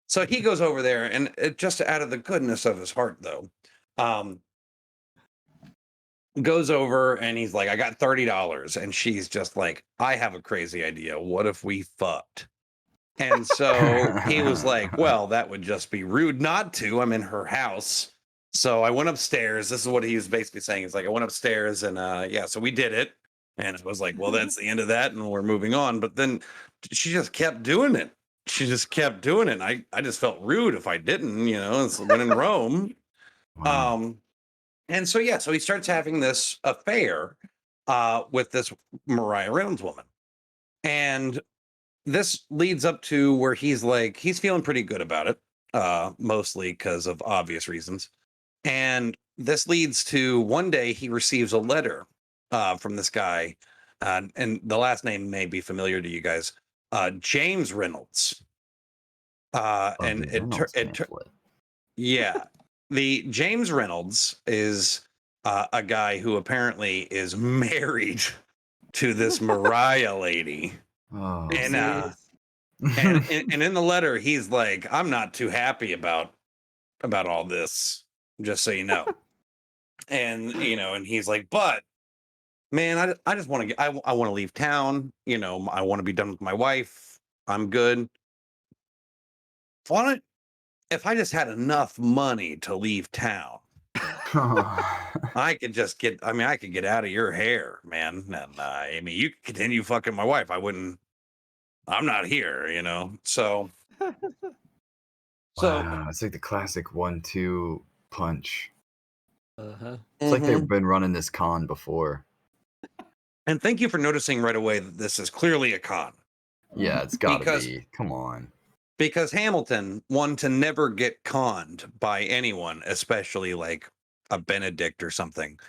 So he goes over there, and just out of the goodness of his heart, though, goes over and he's like, I got $30. And she's just like, I have a crazy idea. What if we fucked? And so he was like, well, that would just be rude not to. I'm in her house. So I went upstairs. This is what he was basically saying. It's like, I went upstairs and so we did it. And it was like, well, that's the end of that. And we're moving on. But then she just kept doing it. She just kept doing it. And I just felt rude if I didn't, it's when in Rome. Wow. And so, so he starts having this affair with this Mariah Reynolds woman. And this leads up to where he's feeling pretty good about it, mostly because of obvious reasons. And this leads to one day he receives a letter from this guy, and the last name may be familiar to you guys, James Reynolds. And the James Reynolds is a guy who apparently is married to this Mariah lady. Oh, and in the letter, he's like, I'm not too happy about all this, just so you know. And and he's like, but man, I just want to I want to leave town. I want to be done with my wife. I'm good. If I just had enough money to leave town, I could get out of your hair, man. And you could continue fucking my wife. I'm not here, So wow, it's like the classic 1-2 punch. It's like they've been running this con before. And thank you for noticing right away that this is clearly a con. Yeah, it's gotta be. Come on. Because Hamilton wanted to never get conned by anyone, especially like a Benedict or something.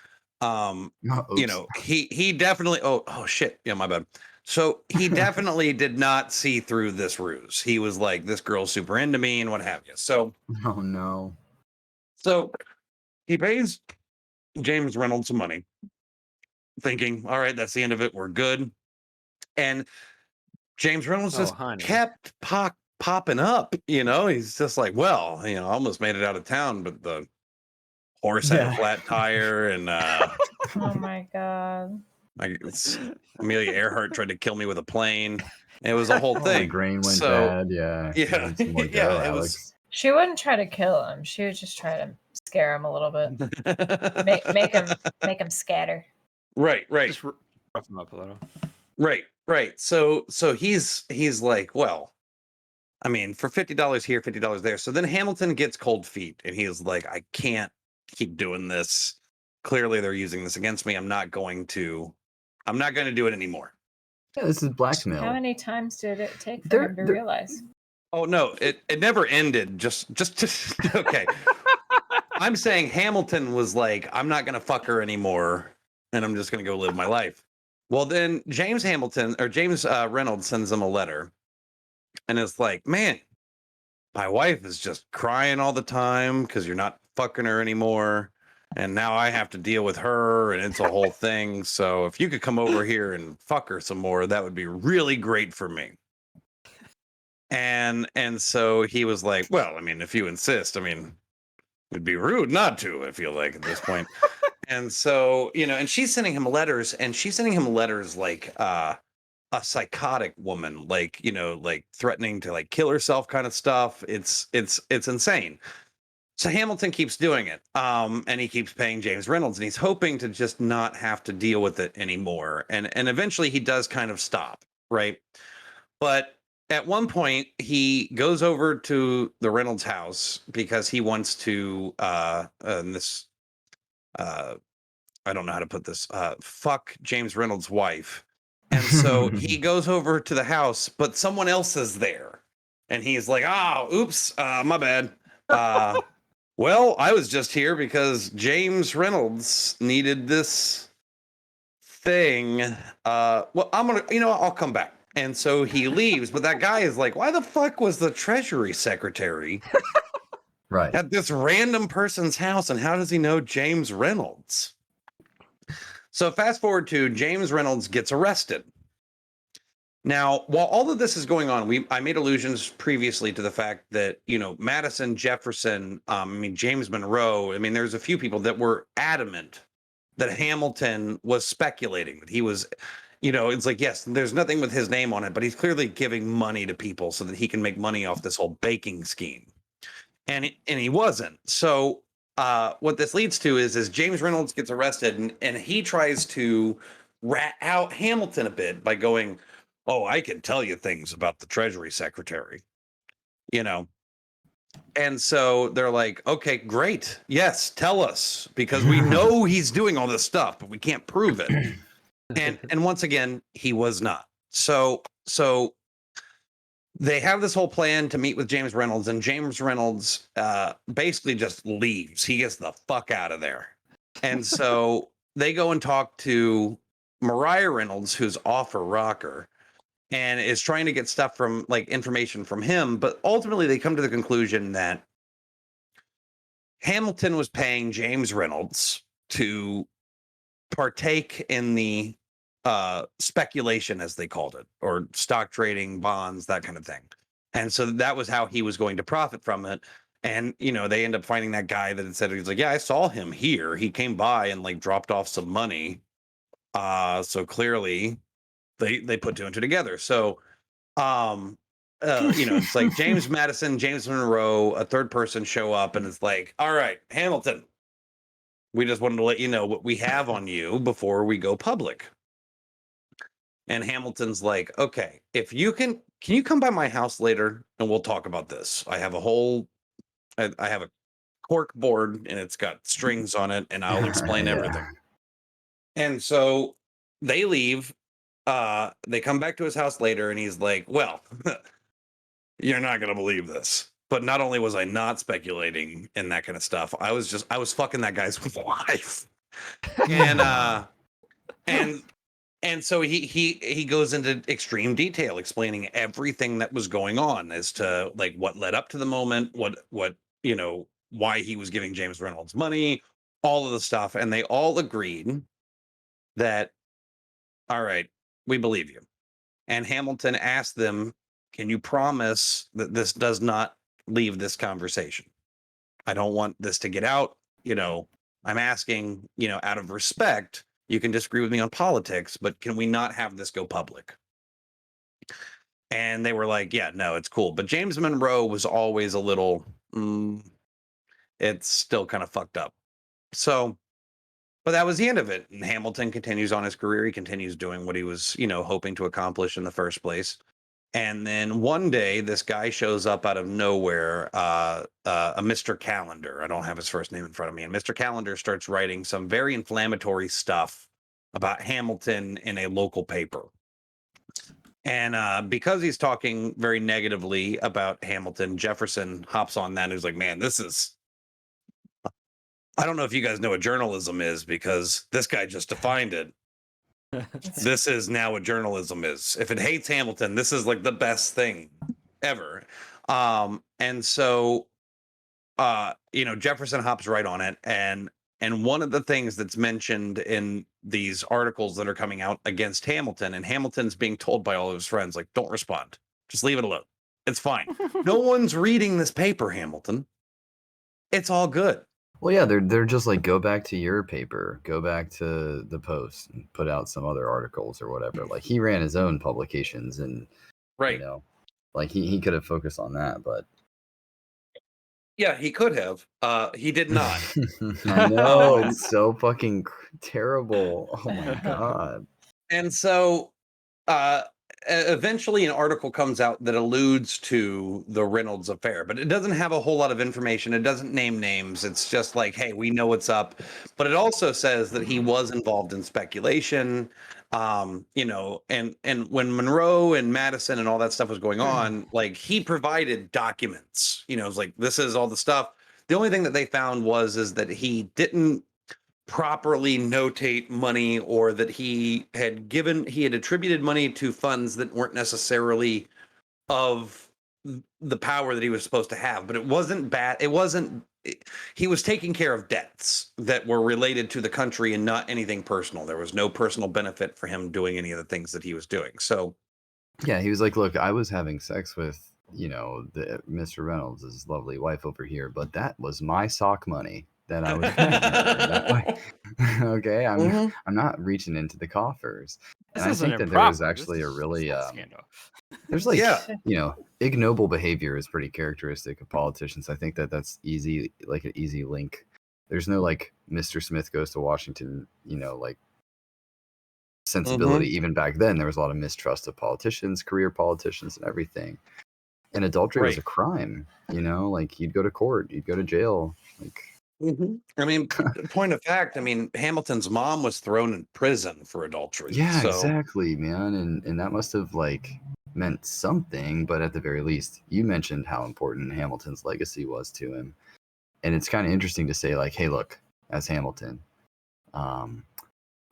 He definitely oh shit. Yeah, my bad. So he definitely did not see through this ruse. He was like, this girl's super into me and what have you. So oh no. So he pays James Reynolds some money, thinking, all right, that's the end of it. We're good. And James Reynolds just kept popping up. He's just like, well, I almost made it out of town, but the horse had a flat tire, and oh my god, Amelia Earhart tried to kill me with a plane. It was a whole thing. The grain went bad. Yeah. It was. She wouldn't try to kill him. She would just try to scare him a little bit, make him scatter. Right. Just rough him up a little. Right. So he's like, well, I mean, for $50 here, $50 there. So then Hamilton gets cold feet, and he's like, I can't keep doing this. Clearly, they're using this against me. I'm not going to do it anymore. Yeah, this is blackmail. How many times did it take for him to realize? Oh no, it never ended. Just okay. I'm saying Hamilton was like, I'm not gonna fuck her anymore, and I'm just gonna go live my life. Well, then James Reynolds sends him a letter, and it's like, man, my wife is just crying all the time because you're not fucking her anymore. and now I have to deal with her, and it's a whole thing. So if you could come over here and fuck her some more, that would be really great for me. And so he was like, well, I mean, if you insist, I mean, it'd be rude not to, I feel like, at this point. And so, and she's sending him letters, like a psychotic woman, like, like threatening to like kill herself kind of stuff. It's insane. So Hamilton keeps doing it. And he keeps paying James Reynolds, and he's hoping to just not have to deal with it anymore. And eventually he does kind of stop, right? But at one point he goes over to the Reynolds house because he wants to I don't know how to put this, fuck James Reynolds' wife. And so he goes over to the house, but someone else is there. And he's like, oh, oops, my bad. Well, I was just here because James Reynolds needed this thing. Well, I'm going to, I'll come back. And so he leaves, but that guy is like, why the fuck was the Treasury Secretary right at this random person's house? And how does he know James Reynolds? So fast forward to James Reynolds gets arrested. Now, while all of this is going on, I made allusions previously to the fact that, Madison, Jefferson, James Monroe, there's a few people that were adamant that Hamilton was speculating, that he was, it's like, yes, there's nothing with his name on it, but he's clearly giving money to people so that he can make money off this whole baking scheme. And he wasn't. So what this leads to is James Reynolds gets arrested, and he tries to rat out Hamilton a bit by going, oh, I can tell you things about the Treasury Secretary, And so they're like, okay, great. Yes, tell us, because we know he's doing all this stuff, but we can't prove it. And once again, he was not. So they have this whole plan to meet with James Reynolds, and James Reynolds basically just leaves. He gets the fuck out of there. And so they go and talk to Mariah Reynolds, who's off her rocker, and is trying to get stuff from, like, information from him. But ultimately they come to the conclusion that Hamilton was paying James Reynolds to partake in the speculation, as they called it, or stock trading, bonds, that kind of thing. And so that was how he was going to profit from it. And, they end up finding that guy that had said, he's like, yeah, I saw him here. He came by and like dropped off some money. So clearly they put two and two together. So, it's like James Madison, James Monroe, a third person show up, and it's like, all right, Hamilton, we just wanted to let you know what we have on you before we go public. And Hamilton's like, okay, if you can you come by my house later and we'll talk about this? I have a cork board and it's got strings on it, and I'll explain everything. And so they leave. They come back to his house later, and he's like, well, you're not going to believe this. But not only was I not speculating in that kind of stuff, I was fucking that guy's wife. And so he goes into extreme detail explaining everything that was going on as to like what led up to the moment, what why he was giving James Reynolds money, all of the stuff. And they all agreed that, all right, we believe you. And Hamilton asked them, can you promise that this does not leave this conversation? I don't want this to get out. I'm asking, out of respect. You can disagree with me on politics, but can we not have this go public? And they were like, yeah, no, it's cool. But James Monroe was always a little, it's still kind of fucked up. So, but that was the end of it. And Hamilton continues on his career. He continues doing what he was, hoping to accomplish in the first place. And then one day, this guy shows up out of nowhere, a Mr. Calendar. I don't have his first name in front of me. And Mr. Calendar starts writing some very inflammatory stuff about Hamilton in a local paper. And because he's talking very negatively about Hamilton, Jefferson hops on that and he's like, man, I don't know if you guys know what journalism is, because this guy just defined it. This is now what journalism is. If it hates Hamilton, this is like the best thing ever. And so, Jefferson hops right on it, and And one of the things that's mentioned in these articles that are coming out against Hamilton, and Hamilton's being told by all of his friends, like, don't respond. Just leave it alone. It's fine. No one's reading this paper, Hamilton. It's all good. Well, yeah, they're just like, go back to your paper, go back to the Post and put out some other articles or whatever. Like, he ran his own publications, and right, you know, like he could have focused on that, but yeah, he could have. He did not. I know, it's so fucking terrible. Oh my god. And so eventually an article comes out that alludes to the Reynolds affair, but it doesn't have a whole lot of information. It doesn't name names. It's just like, hey, we know what's up. But it also says that he was involved in speculation. You know, and when Monroe and Madison and all that stuff was going on, like, he provided documents. You know, it's like, this is all the stuff. The only thing that they found is that he didn't properly notate money, or that he had attributed money to funds that weren't necessarily of the power that he was supposed to have. But it wasn't bad. He was taking care of debts that were related to the country and not anything personal. There was no personal benefit for him doing any of the things that he was doing. So yeah, he was like, look, I was having sex with, you know, Mr. Reynolds, his lovely wife over here, but that was my sock money that I was that way. Okay, I'm not reaching into the coffers. And I think that there was actually a really there's like, you know, ignoble behavior is pretty characteristic of politicians. I think that that's easy, like an easy link. There's no like Mr. Smith goes to Washington, you know, like sensibility. Even back then there was a lot of mistrust of politicians, career politicians, and everything. And adultery was a crime, you know, like, you'd go to court, you'd go to jail, like. I mean, point of fact, I mean, Hamilton's mom was thrown in prison for adultery. Yeah, exactly, man. And that must have like meant something, but at the very least, you mentioned how important Hamilton's legacy was to him. And it's kind of interesting to say, like, hey, look, as Hamilton, I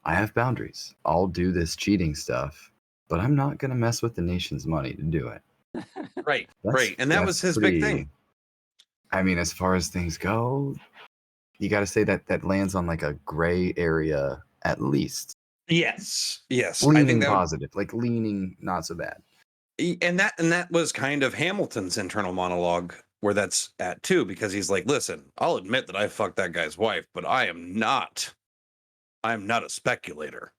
have boundaries. I'll do this cheating stuff, but I'm not going to mess with the nation's money to do it. Right. And that was his big thing. I mean, as far as things go, you got to say that lands on like a gray area at least. Yes. Leaning, I think positive, like leaning not so bad. And that was kind of Hamilton's internal monologue, where that's at too, because he's like, listen, I'll admit that I fucked that guy's wife, but I am not a speculator.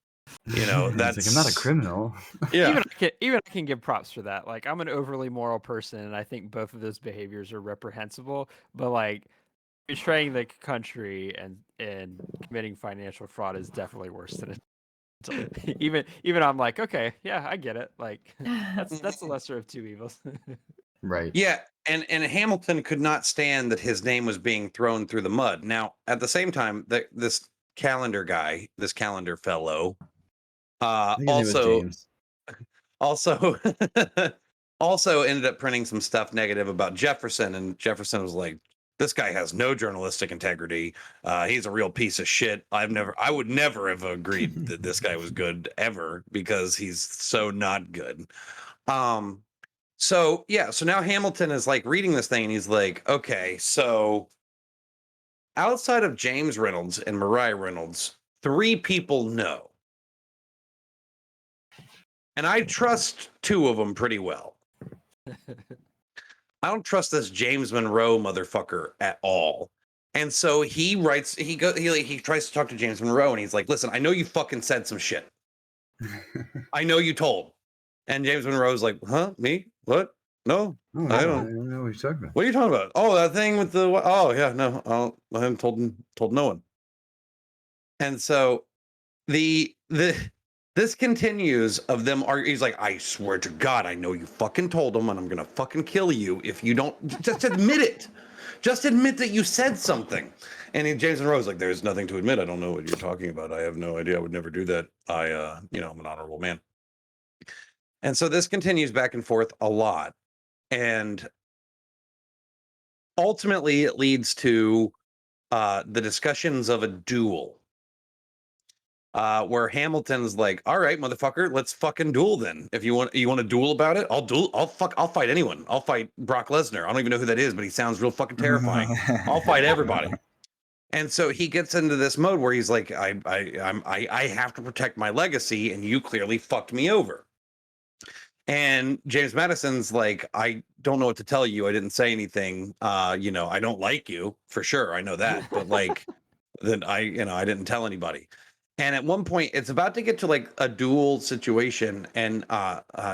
You know, that's like, I'm not a criminal. Yeah. Even I can give props for that. Like, I'm an overly moral person, and I think both of those behaviors are reprehensible. But like, betraying the country and committing financial fraud is definitely worse than it. Even I'm like, okay, yeah, I get it. Like, that's the lesser of two evils. Right. Yeah, and Hamilton could not stand that his name was being thrown through the mud. Now, at the same time, this calendar guy, this calendar fellow, also ended up printing some stuff negative about Jefferson, and Jefferson was like, this guy has no journalistic integrity. He's a real piece of shit. I would never have agreed that this guy was good ever, because he's so not good. So now Hamilton is like reading this thing, and he's like, okay, so outside of James Reynolds and Mariah Reynolds, 3 people know. And I trust 2 of them pretty well. I don't trust this James Monroe motherfucker at all. And so he tries to talk to James Monroe, and he's like, listen, I know you fucking said some shit. I know you told. And James Monroe's like, huh? Me? What? No, I don't know what you're talking about. What are you talking about? Oh, that thing with the, oh yeah, no, I haven't told no one. And so this continues of them arguing. He's like, I swear to God, I know you fucking told him, and I'm gonna fucking kill you if you don't just admit it. Just admit that you said something. And James Monroe's like, there's nothing to admit. I don't know what you're talking about. I have no idea. I would never do that. I'm an honorable man. And so this continues back and forth a lot. And ultimately it leads to the discussions of a duel. Where Hamilton's like, all right, motherfucker, let's fucking duel then. If you want to duel about it, I'll fight anyone. I'll fight Brock Lesnar. I don't even know who that is, but he sounds real fucking terrifying. I'll fight everybody. And so he gets into this mode where he's like, I have to protect my legacy, and you clearly fucked me over. And James Madison's like, I don't know what to tell you. I didn't say anything. I don't like you for sure. I know that, but like, then I didn't tell anybody. And at one point, it's about to get to like a duel situation, and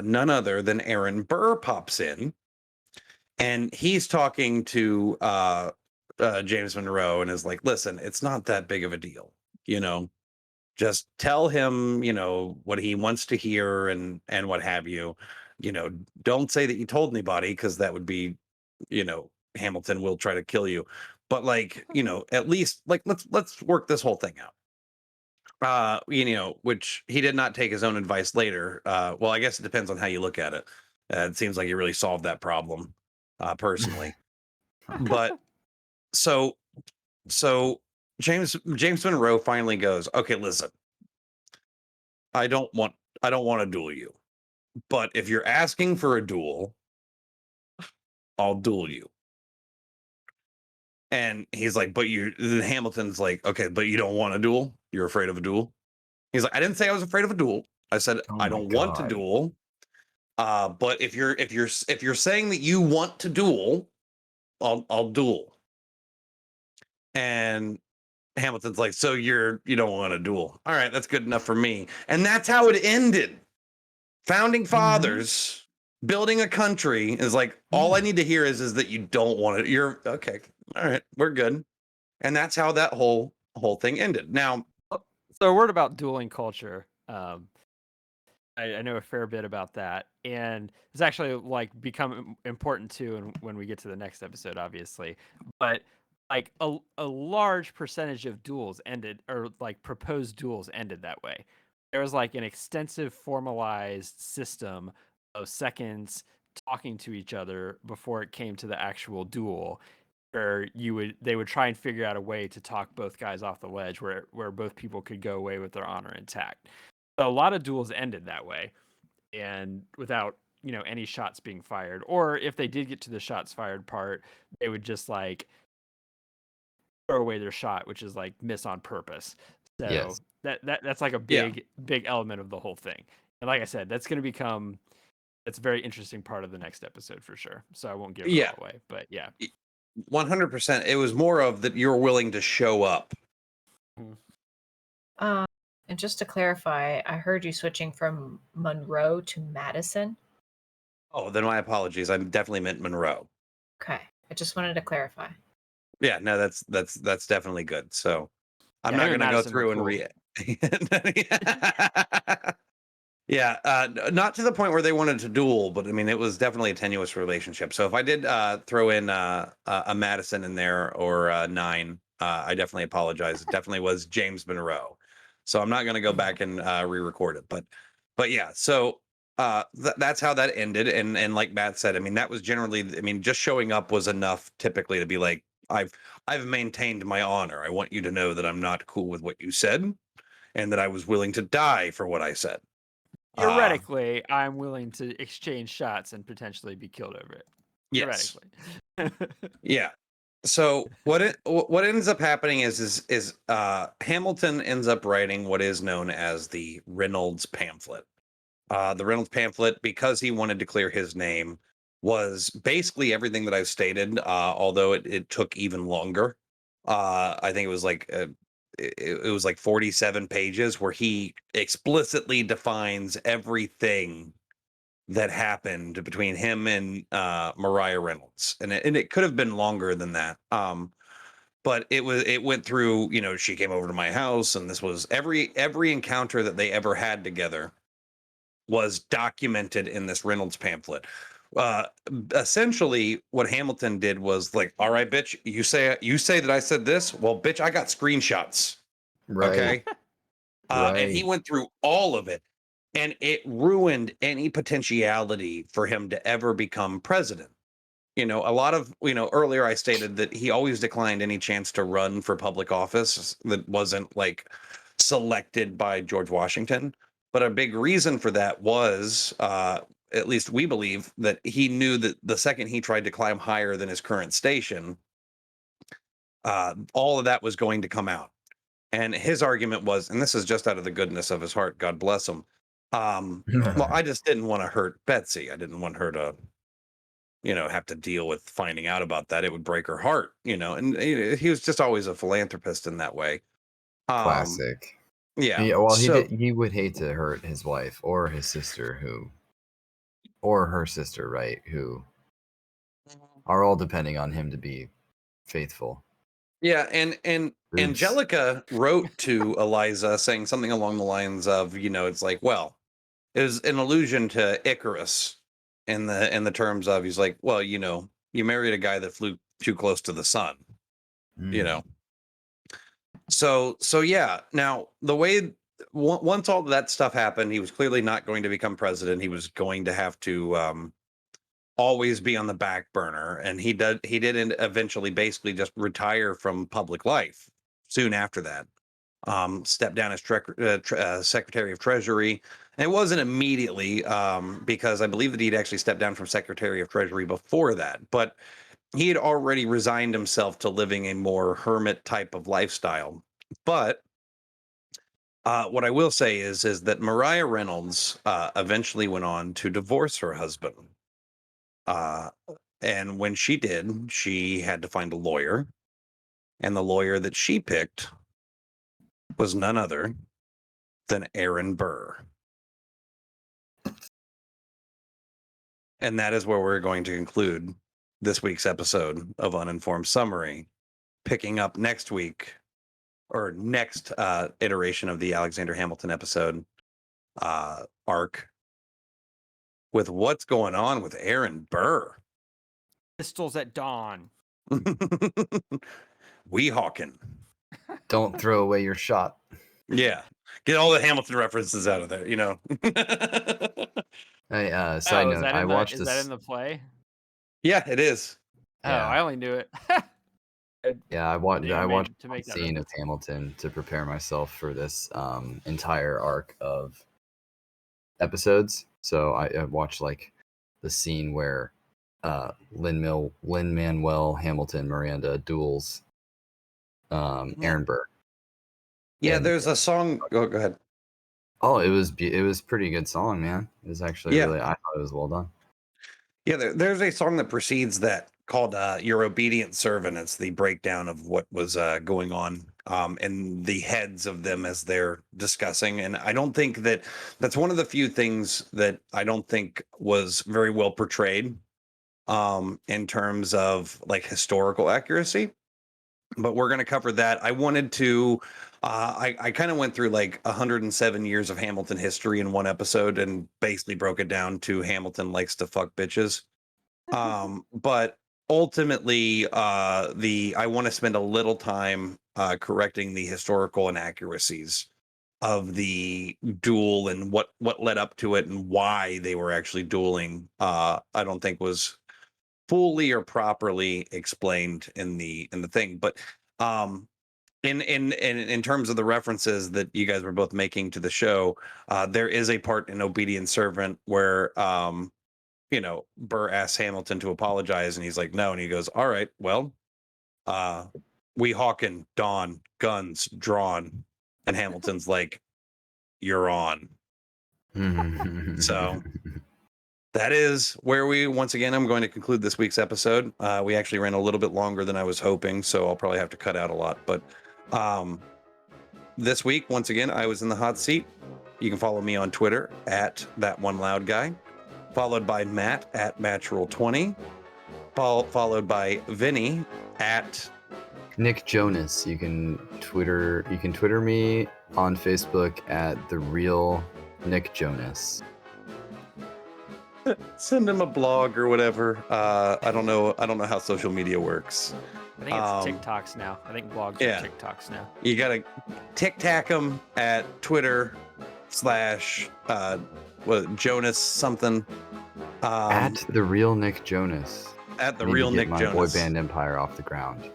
none other than Aaron Burr pops in, and he's talking to James Monroe, and is like, listen, it's not that big of a deal, just tell him, what he wants to hear, and what have you. Don't say that you told anybody, because that would be, Hamilton will try to kill you. But like, at least like let's work this whole thing out. Which he did not take his own advice later. Well, I guess it depends on how you look at it. It seems like he really solved that problem, personally. But so James Monroe finally goes, okay, listen, I don't want to duel you, but if you're asking for a duel, I'll duel you. And he's like, but Hamilton's like, okay, but you don't want a duel? You're afraid of a duel? He's like, I didn't say I was afraid of a duel. I said, I don't want to duel. But if you're saying that you want to duel, I'll duel. And Hamilton's like, so you don't want to duel. All right, that's good enough for me. And that's how it ended. Founding fathers building a country is like, all I need to hear is that you don't want it. You're okay. All right, we're good. And that's how that whole thing ended. Now, so a word about dueling culture. I know a fair bit about that, and it's actually like become important too. And when we get to the next episode, obviously, but like a large percentage of duels ended, or like proposed duels ended that way. There was like an extensive formalized system of seconds talking to each other before it came to the actual duel, where they would try and figure out a way to talk both guys off the ledge, where both people could go away with their honor intact. So a lot of duels ended that way, and without any shots being fired. Or if they did get to the shots fired part, they would just like throw away their shot, which is like miss on purpose. So Yes. that's like a big element of the whole thing. And like I said, that's going to become a very interesting part of the next episode for sure. So I won't give it all away, but yeah. 100%. It was more of that you're willing to show up. And just to clarify, I heard you switching from Monroe to Madison. Oh, then my apologies. I definitely meant Monroe. Okay, I just wanted to clarify. Yeah, no, that's definitely good. So I'm not going to go through and not to the point where they wanted to duel, but I mean, it was definitely a tenuous relationship. So if I did throw in a Madison in there, or 9, I definitely apologize. It definitely was James Monroe. So I'm not going to go back and re-record it. But yeah, so that's how that ended. And like Matt said, I mean, that was generally, I mean, just showing up was enough typically to be like, I've maintained my honor. I want you to know that I'm not cool with what you said, and that I was willing to die for what I said. Theoretically, I'm willing to exchange shots and potentially be killed over it. Yes. Yeah. So what ends up happening is Hamilton ends up writing what is known as the Reynolds Pamphlet. The Reynolds Pamphlet, because he wanted to clear his name, was basically everything that I've stated, although it took even longer. I think it was like it was like 47 pages where he explicitly defines everything that happened between him and Mariah Reynolds, and it could have been longer than that. But it went through, she came over to my house, and this was every encounter that they ever had together was documented in this Reynolds pamphlet. Essentially, what Hamilton did was like, all right, bitch, you say that I said this. Well, bitch, I got screenshots. Right. Okay. And he went through all of it, and it ruined any potentiality for him to ever become president. A lot of, earlier I stated that he always declined any chance to run for public office that wasn't like selected by George Washington. But a big reason for that was, at least we believe, that he knew that the second he tried to climb higher than his current station, all of that was going to come out. And his argument was, and this is just out of the goodness of his heart, God bless him. Well, I just didn't want to hurt Betsy. I didn't want her to, have to deal with finding out about that. It would break her heart, and he was just always a philanthropist in that way. Classic. Yeah. Well, he would hate to hurt his wife or his sister or her sister, right? Who are all depending on him to be faithful. Yeah, and Oops. Angelica wrote to Eliza saying something along the lines of, it's like, well, it was an allusion to Icarus in the terms of, he's like, well, you married a guy that flew too close to the sun, So yeah. Now, the way once all that stuff happened, he was clearly not going to become president. He was going to have to always be on the back burner, and he did eventually basically just retire from public life soon after that. Stepped down as Secretary of Treasury. And it wasn't immediately because I believe that he'd actually stepped down from Secretary of Treasury before that, but he had already resigned himself to living a more hermit type of lifestyle. But what I will say is that Mariah Reynolds eventually went on to divorce her husband. And when she did, she had to find a lawyer. And the lawyer that she picked was none other than Aaron Burr. And that is where we're going to conclude this week's episode of Uninformed Summary, picking up next week, or next iteration of the Alexander Hamilton episode arc, with what's going on with Aaron Burr. Pistols at dawn. Weehawken. Don't throw away your shot. Yeah. Get all the Hamilton references out of there, Hey, side note, I watched is this. that in the play? Yeah, it is. Oh, I only knew it. Yeah, I watched a scene of Hamilton to prepare myself for this entire arc of episodes. So I watched like the scene where Lin-Manuel Hamilton Miranda duels Aaron Burr. Yeah, there's a song. Go ahead. Oh, it was pretty good song, man. It was actually really, I thought it was well done. Yeah, there's a song that precedes that called Your Obedient Servant. It's the breakdown of what was going on and the heads of them as they're discussing. And I don't think that's one of the few things that I don't think was very well portrayed in terms of like historical accuracy. But we're going to cover that. I wanted to, I kind of went through like 107 years of Hamilton history in one episode and basically broke it down to Hamilton likes to fuck bitches. But ultimately, I want to spend a little time correcting the historical inaccuracies of the duel and what led up to it and why they were actually dueling. I don't think was fully or properly explained in the thing, but in terms of the references that you guys were both making to the show, there is a part in Obedient Servant where Burr asks Hamilton to apologize and he's like no, and he goes, all right, well, Weehawken, dawn, guns drawn, and Hamilton's like, you're on. So that is where I'm going to conclude this week's episode. We actually ran a little bit longer than I was hoping, so I'll probably have to cut out a lot. But this week, once again, I was in the hot seat. You can follow me on Twitter at @ThatOneLoudGuy, followed by Matt at Matchroll20, followed by Vinny at Nick Jonas. You can Twitter me on Facebook at The Real Nick Jonas. Send him a blog or whatever. I don't know how social media works. I think it's TikToks now. I think blogs are TikToks now. You gotta tic-tac them at Twitter / Jonas something. At The Real Nick Jonas. At The Real Nick Jonas. My boy band empire off the ground.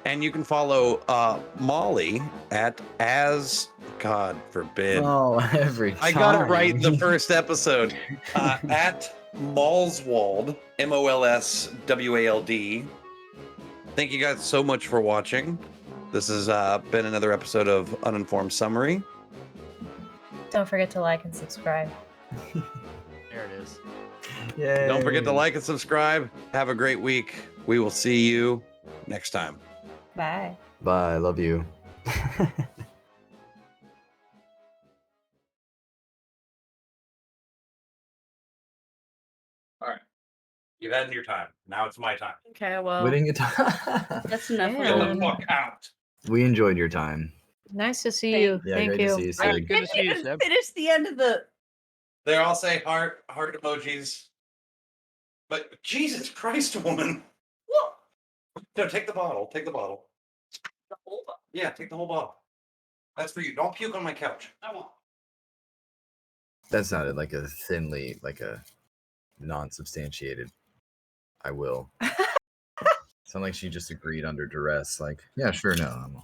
And you can follow Molly at as God forbid. Oh, every time. I got it right the first episode. At Malswald, MOLSWALD. Thank you guys so much for watching. This has been another episode of Uninformed Summary. Don't forget to like and subscribe. There it is. Yay. Don't forget to like and subscribe. Have a great week. We will see you next time. Bye. Bye. Love you. All right. You've had your time. Now it's my time. Okay, well, Winning your time. that's enough. Yeah. Get the fuck out. We enjoyed your time. Nice to see you. Yeah, Thank great you. to see you, I Sig. Good to didn't see you, even Seb. finish the end of the. They all say heart emojis. But Jesus Christ, woman. What? No, take the bottle. Take the bottle. The whole book. Yeah, take the whole bottle. That's for you. Don't puke on my couch. I won't. That sounded like a thinly, like a non-substantiated. I will. Sound like she just agreed under duress. Like, yeah, sure, no.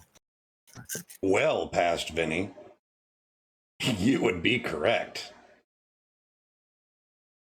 Well, past Vinny, you would be correct.